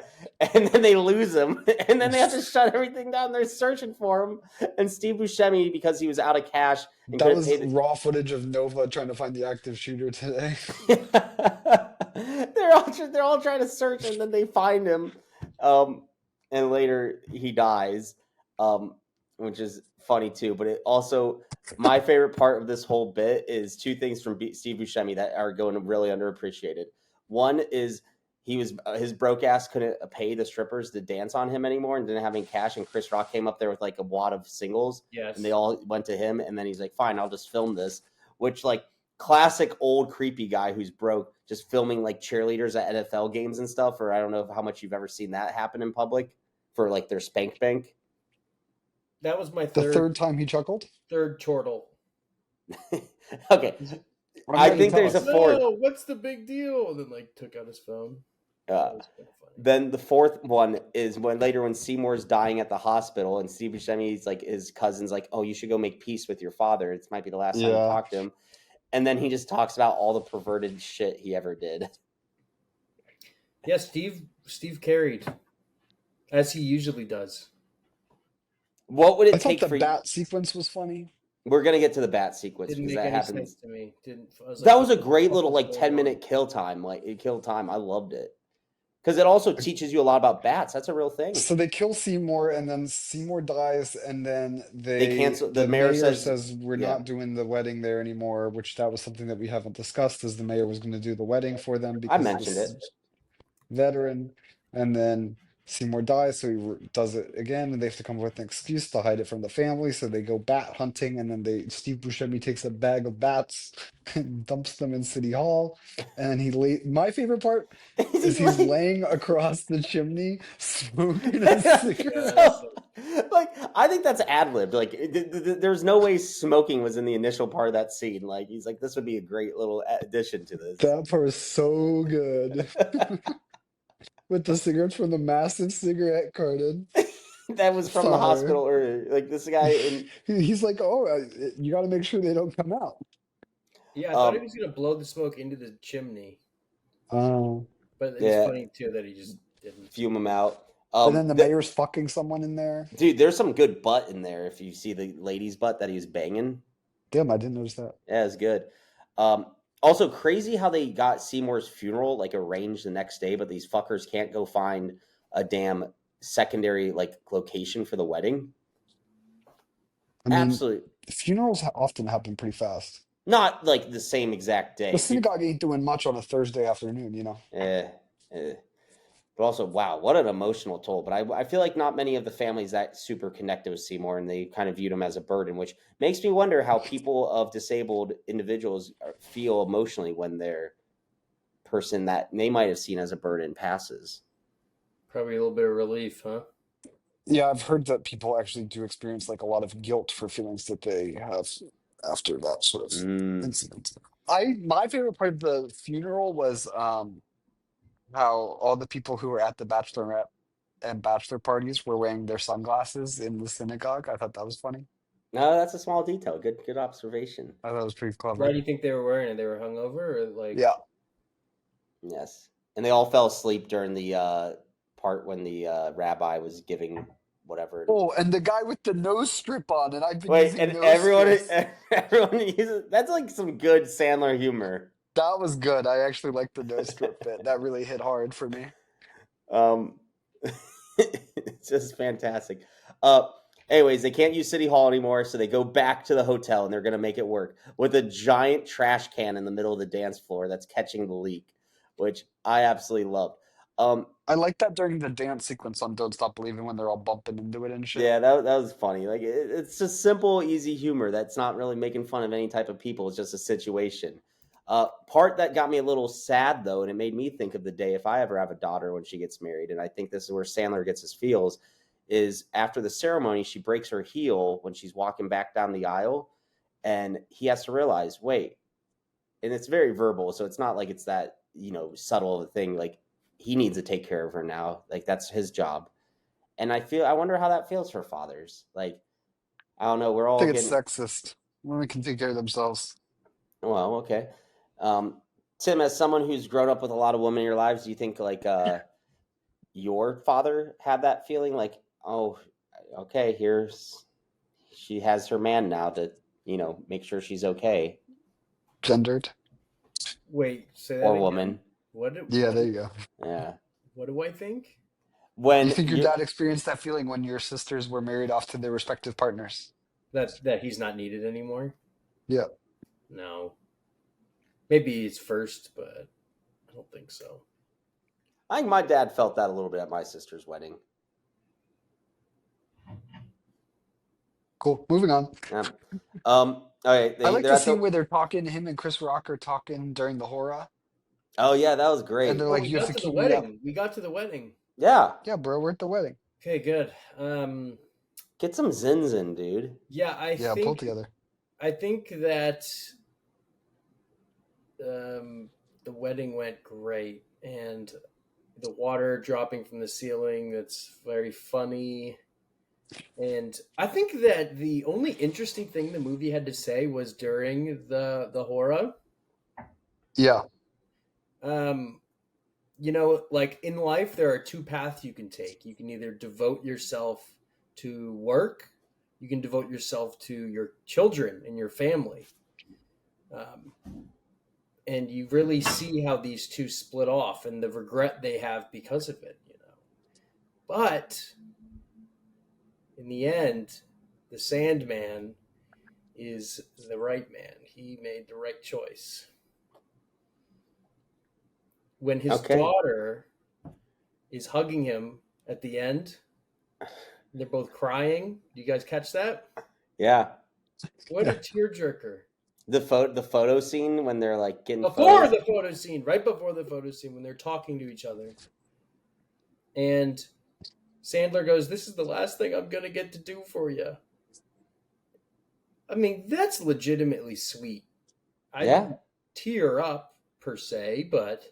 and then they lose him, and then they have to shut everything down. They're searching for him, and Steve Buscemi, because he was out of cash and That couldn't was pay the. raw footage of Nova trying to find the active shooter today. They're all trying to search, and then they find him, and later he dies, which is funny too. But it also, my favorite part of this whole bit is two things from Steve Buscemi that are going really underappreciated. One is his broke ass couldn't pay the strippers to dance on him anymore and didn't have any cash, and Chris Rock came up there with like a wad of singles. Yes. And they all went to him, and then he's like, fine, I'll just film this, which like classic old creepy guy who's broke just filming like cheerleaders at NFL games and stuff. Or I don't know how much you've ever seen that happen in public for like their spank bank. That was my The third time he chuckled? third chortle. Okay. I'm I letting think you tell there's us. a fourth. No, what's the big deal? And then like took out his phone. That was kinda funny. Then the fourth one is when Seymour's dying at the hospital and Steve Buscemi's like his cousin's like, oh, you should go make peace with your father. It might be the last time you Yeah. talk to him. And then he just talks about all the perverted shit he ever did. Yeah, Steve carried, as he usually does. What would I it thought take the for you? bat sequence was funny. We're gonna get to the bat sequence Didn't because make that any happens. sense to me. Didn't. I was like, That what was a the great fuck little is like going 10-minute on? kill time. Like it killed time. I loved it because it also teaches you a lot about bats. That's a real thing. So they kill Seymour, and then Seymour dies, and then They cancel. The the mayor mayor says, says we're "Yeah, not doing the wedding there anymore, which that was something that we haven't discussed, as the mayor was going to do the wedding for them I because of mentioned this it." veteran, and then Seymour dies, so does it again, and they have to come up with an excuse to hide it from the family. So they go bat hunting, and then Steve Buscemi takes a bag of bats and dumps them in City Hall, and then my favorite part is He's he's like, laying across the chimney smoking a Yeah, cigarette. that's so, like I think that's ad libbed. Like there's no way smoking was in the initial part of that scene. Like he's like, this would be a great little addition to this. That part is so good. With the cigarettes from the massive cigarette carton. That was from the Fire. hospital, or like this guy in. He's like, oh, you got to make sure they don't come out. yeah. I thought he Um, was gonna blow the smoke into the chimney, Oh. but it's yeah, funny too that he just didn't. fume him out. And then the mayor's fucking someone in there. Dude, there's some good butt in there. If you see the lady's butt that he was banging, Damn, I didn't notice that. yeah, it's good. Um, Also crazy how they got Seymour's funeral like arranged the next day, but these fuckers can't go find a damn secondary like location for the wedding. I mean, Absolutely funerals often happen pretty fast. not like the same exact The day. synagogue ain't doing much on a Thursday afternoon, you know? Eh, eh. But also, wow, what an emotional toll. But I feel like not many of the families that super connected with Seymour, and they kind of viewed him as a burden, which makes me wonder how people of disabled individuals feel emotionally when their person that they might have seen as a burden passes. Probably a little bit of relief, huh? Yeah, I've heard that people actually do experience like a lot of guilt for feelings that they have after that sort of Mm. incident. My favorite part of the funeral was how all the people who were at the bachelorette and bachelor parties were wearing their sunglasses in the synagogue. I thought that was funny. No, that's a small detail. Good observation. I thought it was pretty Why clever. do you think they were wearing it? They were hungover, or like? Yeah. Yes. And they all fell asleep during the part when the rabbi was giving whatever. Oh, and the guy with the nose strip on, and I've been Wait, using and nose strips. everyone uses that's like some good Sandler humor. That was good. I actually liked the nose strip bit. That really hit hard for me. Um, it's just fantastic. Uh, Anyways, they can't use City Hall anymore, so they go back to the hotel and they're gonna make it work with a giant trash can in the middle of the dance floor that's catching the leak, which I absolutely loved. I like that during the dance sequence on Don't Stop Believing when they're all bumping into it and shit. Yeah, that was funny. Like it's just simple, easy humor that's not really making fun of any type of people. It's just a situation. Part that got me a little sad though, and it made me think of the day if I ever have a daughter when she gets married, and I think this is where Sandler gets his feels. Is after the ceremony, she breaks her heel when she's walking back down the aisle, and he has to realize, wait, and it's very verbal, so it's not like it's that subtle of a thing. Like he needs to take care of her now. Like that's his job. And I wonder how that feels for fathers. Like, I don't know. We're I all think it's getting, sexist. Women can take care of themselves. well, okay. Tim, as someone who's grown up with a lot of women in your lives, do you think like your father had that feeling? Like, oh, okay, she has her man now to, make sure she's okay, Gendered. Wait, say that or again. woman. Yeah, there you go. Yeah. What do I think? When You think your dad experienced that feeling when your sisters were married off to their respective partners? That he's not needed anymore? Yeah. No. Maybe it's first, but I don't think so. I think my dad felt that a little bit at my sister's wedding. Cool. Moving on. Yeah. All right. I like They're the at scene where they're talking, him and Chris Rock are talking during the horror. Oh yeah, that was And great. they're Oh, like, we you have got to to the keep me up. wedding. We got to the wedding. Yeah. Yeah, bro, we're at the wedding. Okay, good. Get some zins in, dude. Yeah, Yeah, pull it together. I think that the wedding went great, and the water dropping from the ceiling, that's very funny. And I think that the only interesting thing the movie had to say was during the horror. Yeah. Like in life, there are two paths you can take. You can either devote yourself to work, you can devote yourself to your children and your family. And you really see how these two split off and the regret they have because of it, But in the end, the Sandman is the right man. He made the right choice. When his daughter is hugging him at the end, they're both crying. Do you guys catch that? Yeah. What a tearjerker. The photo scene when they're like getting Before the photo scene, right before the photo scene, when they're talking to each other. And Sandler goes, "This is the last thing I'm going to get to do for you." I mean, that's legitimately sweet. I didn't tear up per se, but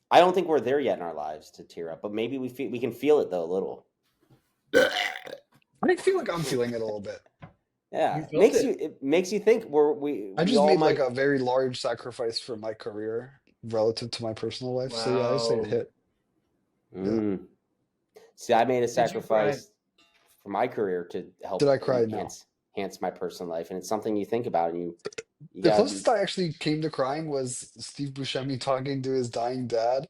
I don't think we're there yet in our lives to tear up, but maybe we can feel it though a little. I feel like I'm feeling it a little bit. Yeah, You felt it makes you think I just all made might... like a very large sacrifice for my career relative to my personal life. So yeah, I say it hit. Yeah. See, I made a sacrifice for my career to help Did I cry? enhance my personal life, and it's something you think about, and you The closest I actually came to crying was Steve Buscemi talking to his dying dad,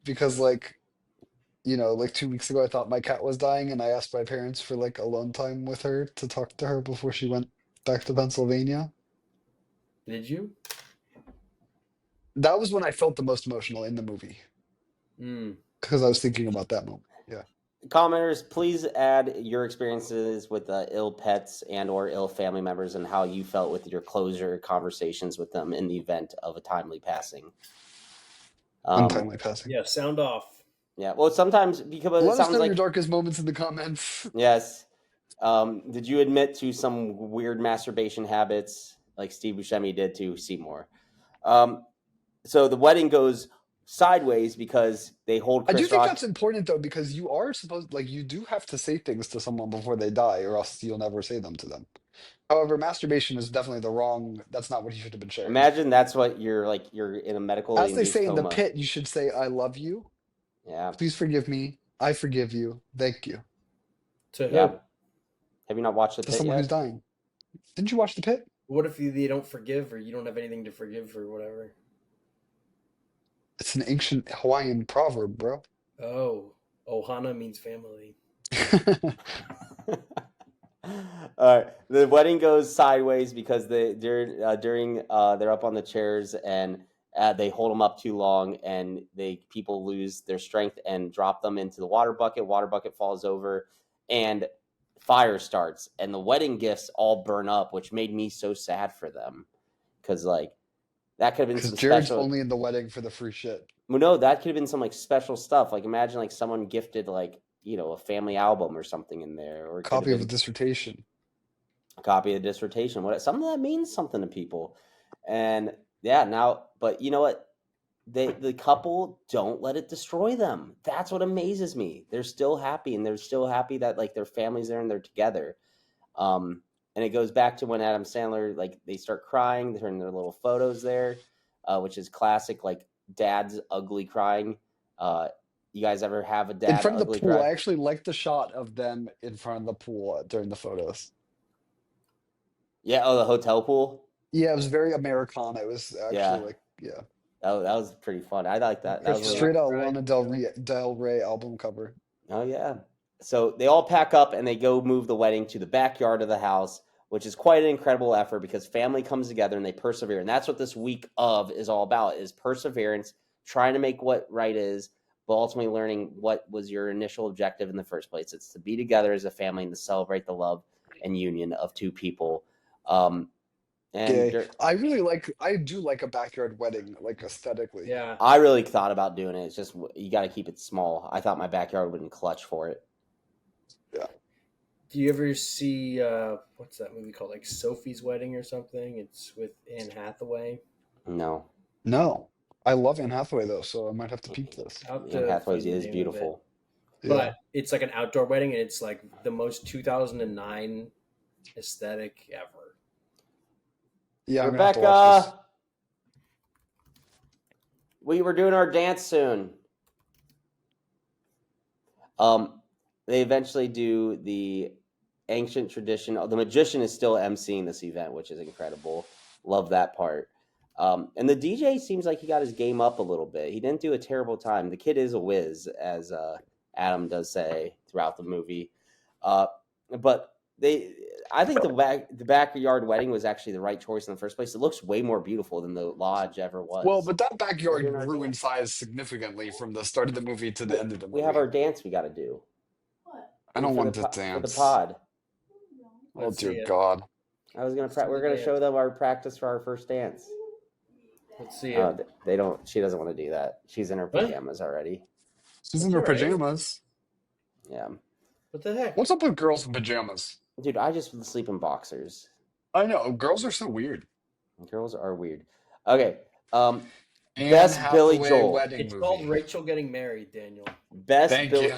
because like 2 weeks ago I thought my cat was dying, and I asked my parents for like alone time with her to talk to her before she went back to Pennsylvania. Did you? That was when I felt the most emotional in the movie. Because I was thinking about that moment. Yeah. Commenters, please add your experiences with ill pets and or ill family members and how you felt with your closure conversations with them in the event of a timely passing. Untimely passing. Yeah, sound off. Yeah, well, sometimes because let us know your darkest moments in the comments. Yes. Did you admit to some weird masturbation habits like Steve Buscemi did to Seymour? So the wedding goes sideways because they hold Chris I do think Rock. that's important though, because you are supposed, you do have to say things to someone before they die, or else you'll never say them to them. However, masturbation is definitely that's not what you should have been sharing. Imagine that's what you're in a medical As they say coma. in the pit, you should say, "I love you. Yeah. Please forgive me. I forgive you. Thank you." To who? Yeah. Have you not watched the pit to someone yet? who's dying. Didn't you watch the pit? What if they don't forgive, or you don't have anything to forgive, or whatever? It's an ancient Hawaiian proverb, bro. Oh, ohana means family. All right. The wedding goes sideways because they're up on the chairs and they hold them up too long, and people lose their strength and drop them into the water bucket. Water bucket falls over, and fire starts, and the wedding gifts all burn up, which made me so sad for them, because that could have been some Jared's special. only in the wedding for the free shit. Well, no, that could have been some special stuff. Imagine someone gifted a family album or something in there, or copy of a dissertation. A copy of the dissertation. Something that means something to people. And yeah, now, but you know what? The couple don't let it destroy them. That's what amazes me. They're still happy, and they're still happy that their family's there and they're together. And it goes back to when Adam Sandler, they start crying, they turn their little photos there, which is classic, dad's ugly crying. You guys ever have a dad in front of the pool? cry? I actually like the shot of them in front of the pool during the photos. Yeah, the hotel pool. Yeah, it was very Americana. It was actually that was pretty fun. I like that. That was straight out Lana Del Rey album cover. Oh yeah. So they all pack up and they go move the wedding to the backyard of the house, which is quite an incredible effort because family comes together and they persevere. And that's what this week of is all about, is perseverance, trying to make what right is, but ultimately learning what was your initial objective in the first place. It's to be together as a family and to celebrate the love and union of two people. I do like a backyard wedding, aesthetically. Yeah. I really thought about doing it. It's just, you got to keep it small. I thought my backyard wouldn't clutch for it. Yeah. Do you ever see what's that movie called, Sophie's Wedding or something? It's with Anne Hathaway. No. I love Anne Hathaway though, so I might have to peep this. Anne Hathaway is beautiful. But it's an outdoor wedding, and it's the most 2009 aesthetic ever. Yeah, Rebecca, we were doing our dance soon. They eventually do the ancient tradition. The magician is still emceeing this event, which is incredible. Love that part. And the DJ seems like he got his game up a little bit. He didn't do a terrible time. The kid is a whiz, as Adam does say throughout the movie. But I think the backyard wedding was actually the right choice in the first place. It looks way more beautiful than the lodge ever was. Well, but that backyard We're doing our grew in dance. size significantly from the start of the movie to the end of the movie. We have our dance we got to do. I don't for want the, to po- for the dance. pod. Oh Let's see dear it. God! I was gonna. Let's do We're the gonna dance. show them our practice for our first dance. Let's see Oh, it. they don't. She doesn't want to do that. She's in her What? pajamas already. She's in That's her all right. pajamas. Yeah, What the heck? What's up with girls in pajamas? dude. I just sleep in boxers. I know girls are so weird. Girls are weird. Okay. Anne Best Billy Hathaway Joel. wedding It's movie. called Rachel Getting Married, Daniel. Best Thank Billy. you.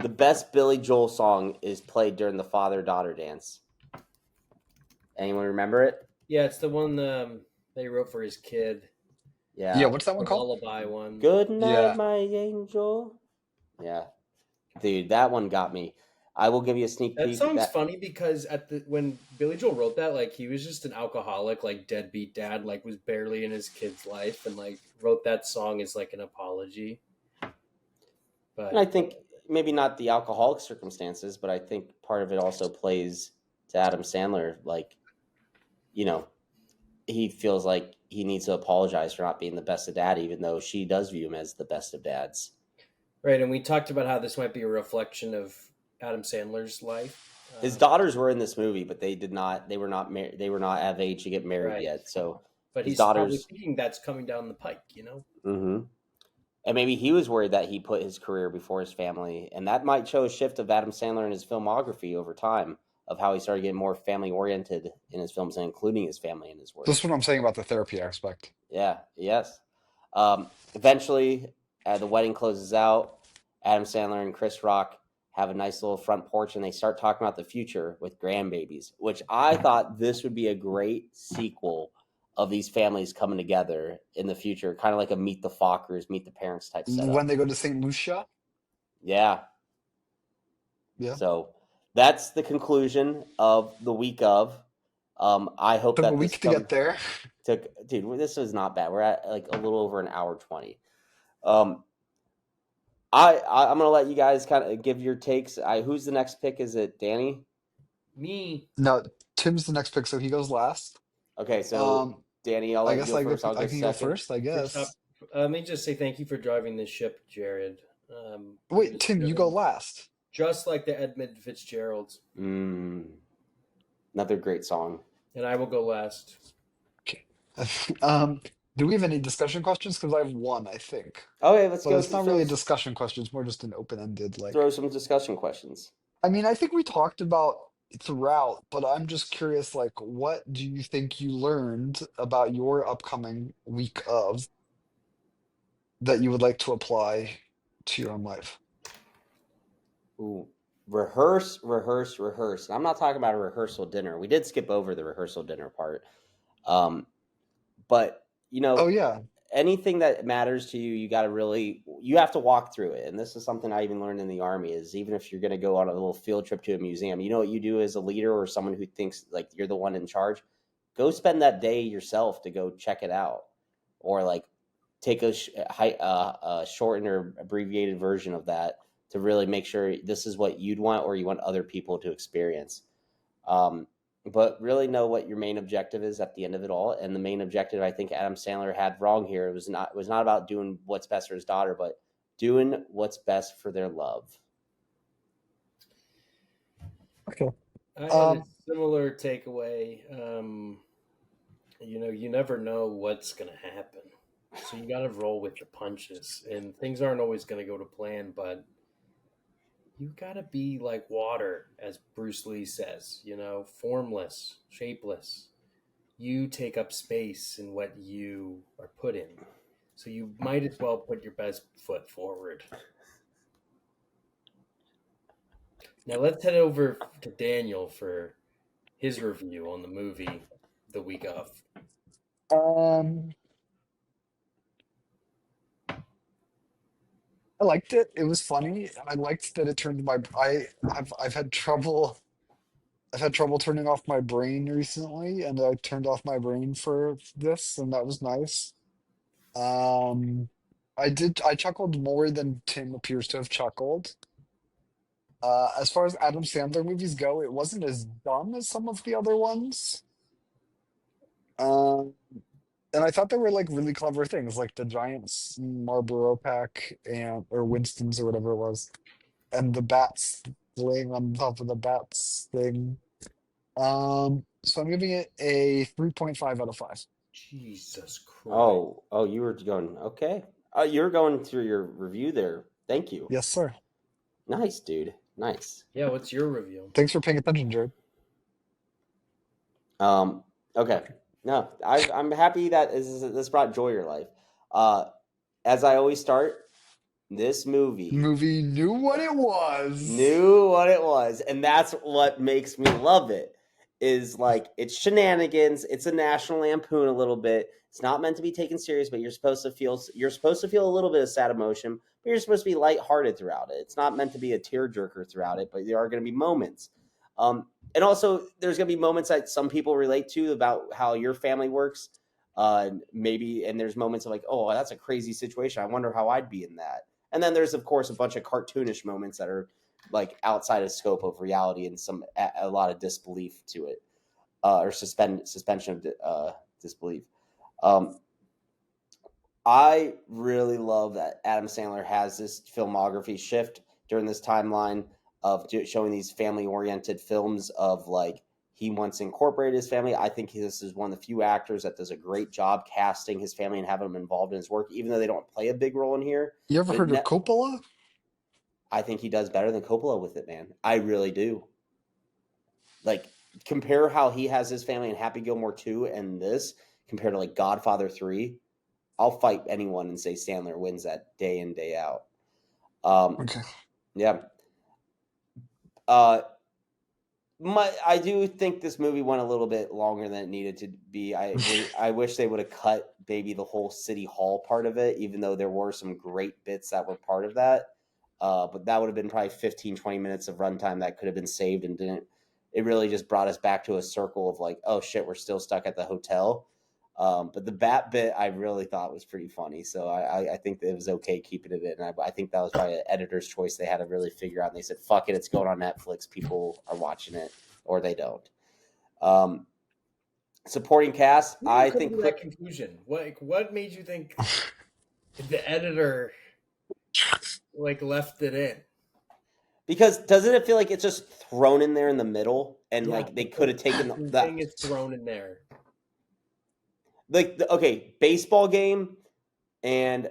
The best Billy Joel song is played during the father-daughter dance. Anyone remember it? Yeah, it's the one they wrote for his kid. Yeah. Yeah, what's that The one called? lullaby one. Good night, Yeah. my angel. Yeah, dude, that one got me. I will give you a sneak That peek. song's funny because when Billy Joel wrote that, like he was just an alcoholic, like deadbeat dad, like was barely in his kid's life, and like wrote that song as like an apology. But And I think maybe not the alcoholic circumstances, but I think part of it also plays to Adam Sandler. Like, you know, he feels like he needs to apologize for not being the best of dad, even though she does view him as the best of dads. right, and we talked about how this might be a reflection of Adam Sandler's life. His daughters were in this movie, but they did not. They were not married. They were not of age to get married Right. yet. So, But his he's probably daughters. thinking that's coming down the pike, you know? Mm-hmm. And maybe he was worried that he put his career before his family, and that might show a shift of Adam Sandler in his filmography over time, of how he started getting more family oriented in his films and including his family in his work. This is what I'm saying about the therapy aspect. Yeah. Yes. Eventually, the wedding closes out. Adam Sandler and Chris Rock have a nice little front porch, and they start talking about the future with grandbabies, which I thought this would be a great sequel of these families coming together in the future, kind of like a Meet the Fockers, Meet the Parents type setup. When they go to St. Lucia? Yeah. Yeah. So that's the conclusion of the week of. I hope Took that a this week to get there. dude, this is not bad. We're at like a little over an hour 20. I'm gonna let you guys kind of give your takes. Who's the next pick? Is it Danny? Me. No, Tim's the next pick, so he goes last. Okay, so Danny, I'll I let you guess go first. I'll I go can go second. first, I guess. Let me just say thank you for driving this ship, Jared. Wait, Tim, you go last. Just like the Edmund Fitzgeralds. Another great song. And I will go last. Okay. Do we have any discussion questions? Because I have one, I think. Okay, let's But go. it's not really a discussion question. It's more just an open-ended, like. Throw some discussion questions. I mean, I think we talked about throughout, but I'm just curious, like, what do you think you learned about your upcoming week of that you would like to apply to your own life? Ooh, rehearse. And I'm not talking about a rehearsal dinner. We did skip over the rehearsal dinner part. But Oh yeah. anything that matters to you, you have to walk through it. And this is something I even learned in the Army, is even if you're going to go on a little field trip to a museum, you know what you do as a leader or someone who thinks like you're the one in charge? Go spend that day yourself to go check it out, or like take a shortened or abbreviated version of that to really make sure this is what you'd want or you want other people to experience. But really know what your main objective is at the end of it all. And the main objective I think Adam Sandler had wrong here. It was not about doing what's best for his daughter, but doing what's best for their love. Okay. I had a similar takeaway. You never know what's going to happen. So you got to roll with the punches. And things aren't always going to go to plan, but you got to be like water, as Bruce Lee says, formless, shapeless. You take up space in what you are put in. So you might as well put your best foot forward. Now let's head over to Daniel for his review on the movie the week of. I liked it. It was funny. I liked that it turned my. I've had trouble. I've had trouble turning off my brain recently, and I turned off my brain for this, and that was nice. Um, I chuckled more than Tim appears to have chuckled. As far as Adam Sandler movies go, it wasn't as dumb as some of the other ones. Um, and I thought there were like really clever things, like the Giants Marlboro pack and or Winston's or whatever it was, and the bats laying on top of the bats thing. So I'm giving it a 3.5 out of 5. Jesus Christ. Oh, you were going okay. You're going through your review there. Thank you. Yes, sir. Nice, dude. Nice. Yeah, what's your review? Thanks for paying attention, Jared. Okay. No, I'm happy that this brought joy to your life. Uh, as I always start, this movie Movie knew what it was. knew what it was, and that's what makes me love it. Is like it's shenanigans. It's a National Lampoon a little bit. It's not meant to be taken serious, but you're supposed to feel a little bit of sad emotion, but you're supposed to be lighthearted throughout it. It's not meant to be a tearjerker throughout it, but there are going to be moments. And also, there's going to be moments that some people relate to about how your family works. Maybe, and there's moments of like, oh, that's a crazy situation. I wonder how I'd be in that. And then there's, of course, a bunch of cartoonish moments that are like outside of scope of reality and a lot of disbelief to it, or suspension of disbelief. I really love that Adam Sandler has this filmography shift during this timeline of showing these family-oriented films of like he wants to incorporate his family. I think this is one of the few actors that does a great job casting his family and having them involved in his work, even though they don't play a big role in here. You ever heard of Coppola? I think he does better than Coppola with it, man. I really do. Like, compare how he has his family in Happy Gilmore 2 and this compared to like Godfather 3. I'll fight anyone and say Sandler wins that day in, day out. Okay. Yeah. I do think this movie went a little bit longer than it needed to be. I wish they would have cut maybe the whole City Hall part of it, even though there were some great bits that were part of that. But that would have been probably 15, 20 minutes of runtime that could have been saved and didn't. It really just brought us back to a circle of like, oh shit, we're still stuck at the hotel. But the bat bit I really thought was pretty funny. So I think that it was okay keeping it in. I think that was probably an editor's choice they had to really figure out. And they said, fuck it, it's going on Netflix. People are watching it or they don't. Supporting cast, I think that conclusion. What made you think the editor like left it in? Because doesn't it feel like it's just thrown in there in the middle and like they could have taken that thing is thrown in there. Like okay, baseball game and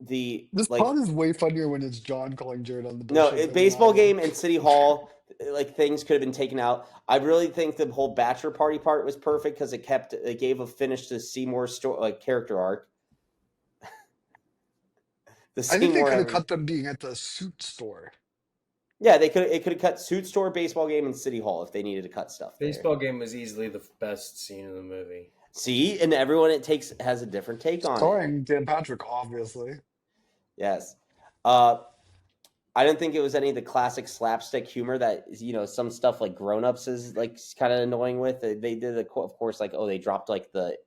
this pod is way funnier when it's John calling Jared on the bullshit. No, baseball game and City Hall, like things could have been taken out. I really think the whole bachelor party part was perfect because it gave a finish to Seymour's character arc. I think they could have cut them being at the suit store. Yeah, it could have cut suit store, baseball game, and City Hall if they needed to cut stuff. Baseball game was easily the best scene in the movie. See, and everyone has a different take on it. Starring Dan Patrick, obviously. Yes. I didn't think it was any of the classic slapstick humor that some stuff like Grown Ups is like kind of annoying with. They did of course like they dropped like the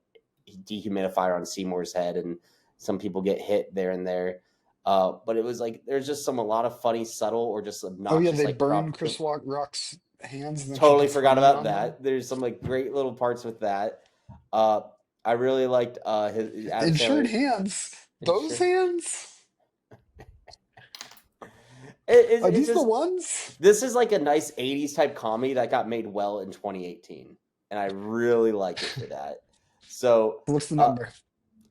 dehumidifier on Seymour's head and some people get hit there and there. But it was like there's just a lot of funny, subtle or just obnoxious. Oh yeah, they like burn Chris Rock's hands. And totally forgot about that. There's some like great little parts with that. I really liked his insured hands. Those hands. Are these the ones? This is like a nice 80s type comedy that got made well in 2018. And I really like it for that. So what's the number?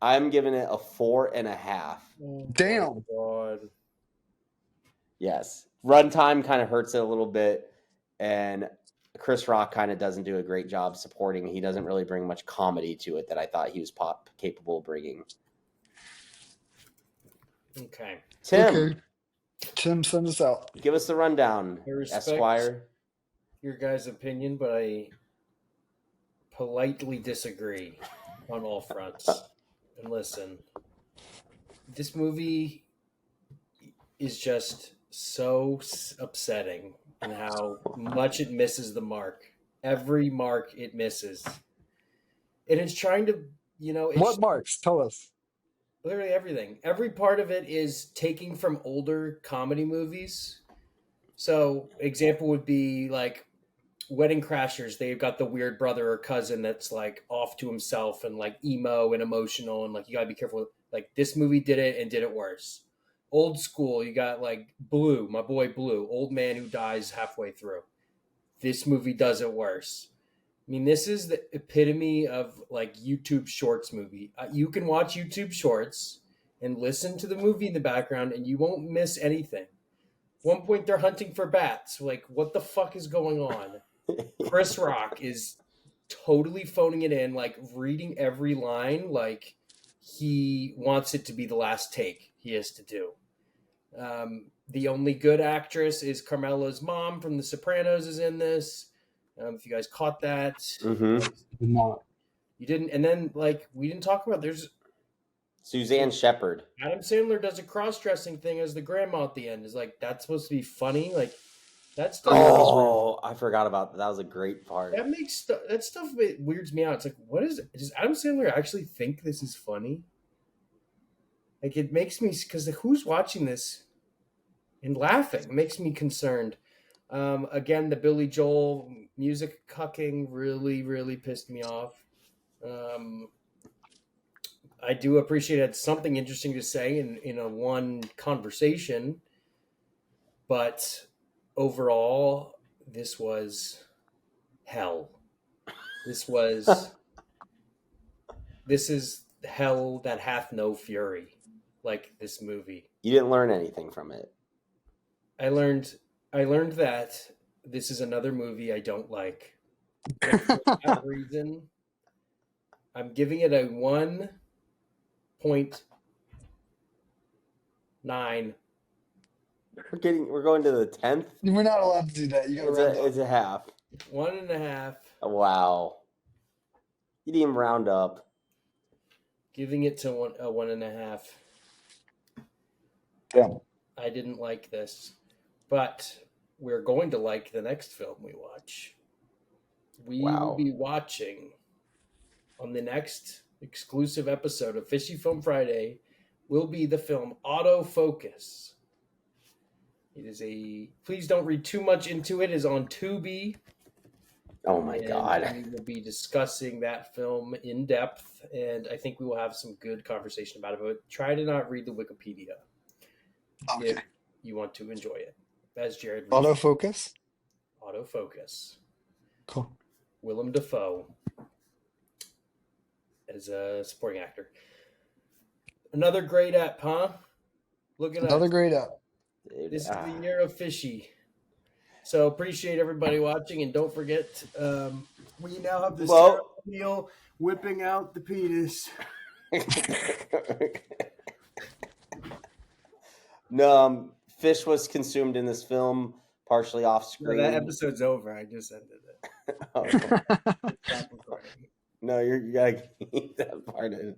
I'm giving it a 4.5. Oh, damn. God. Yes. Runtime kind of hurts it a little bit. And Chris Rock kind of doesn't do a great job supporting. He doesn't really bring much comedy to it that I thought he was capable of bringing. Okay. Tim. Okay. Tim, send us out. Give us the rundown, Esquire. Your guys' opinion, but I politely disagree on all fronts. And listen, this movie is just so upsetting and how much it misses the mark. Every mark it misses. And it's trying to, it's What marks? Tell us. literally everything. Every part of it is taking from older comedy movies. So, example would be like Wedding Crashers. They've got the weird brother or cousin that's like off to himself and like emo and emotional, and like you gotta be careful. Like this movie did it and did it worse. Old School, you got like Blue, my boy Blue, old man who dies halfway through. This movie does it worse. I mean, this is the epitome of like YouTube Shorts movie. You can watch YouTube Shorts and listen to the movie in the background, and you won't miss anything. One point, they're hunting for bats. Like, what the fuck is going on? Chris Rock is totally phoning it in, like reading every line, like he wants it to be the last take he has to do. The only good actress is Carmela's mom from The Sopranos is in this. If you guys caught that, Mm-hmm. Not. you didn't. And then, like, we didn't talk about. There's Suzanne Shepard. Adam Sandler does a cross-dressing thing as the grandma at the end. Is like that's supposed to be funny. Like that stuff. Oh, I forgot about that. That was a great part. That makes that stuff weirds me out. It's like, what is it? Does Adam Sandler actually think this is funny? Like, it makes me, because who's watching this and laughing? It makes me concerned. Again, the Billy Joel music cucking really, really pissed me off. I do appreciate it. Something interesting to say in a one conversation, but overall, this was hell. This is hell that hath no fury, like this movie. You didn't learn anything from it. I learned that this is another movie I don't like. And for that reason, I'm giving it a 1.9. We're going to the 10th. We're not allowed to do that. You gotta round up. It's a half. 1.5. Wow. You didn't even round up. Giving it to a 1.5. Damn. I didn't like this, but we're going to like the next film we watch. We will be watching on the next exclusive episode of Fishy Film Friday will be the film Autofocus. It is please don't read too much into it. It is on Tubi. Oh my God. We will be discussing that film in depth, and I think we will have some good conversation about it, but try to not read the Wikipedia if you want to enjoy it. As Jared reads, Autofocus? Autofocus. Cool. Willem Dafoe as a supporting actor. Another great app, huh? Look at that. Another great app. This is the year of Fishy. So appreciate everybody watching, and don't forget, we now have the ceremonial whipping out the penis. No, fish was consumed in this film, partially off screen. No, that episode's over. I just ended it. Oh. Stop recording. No, you gotta keep that part in.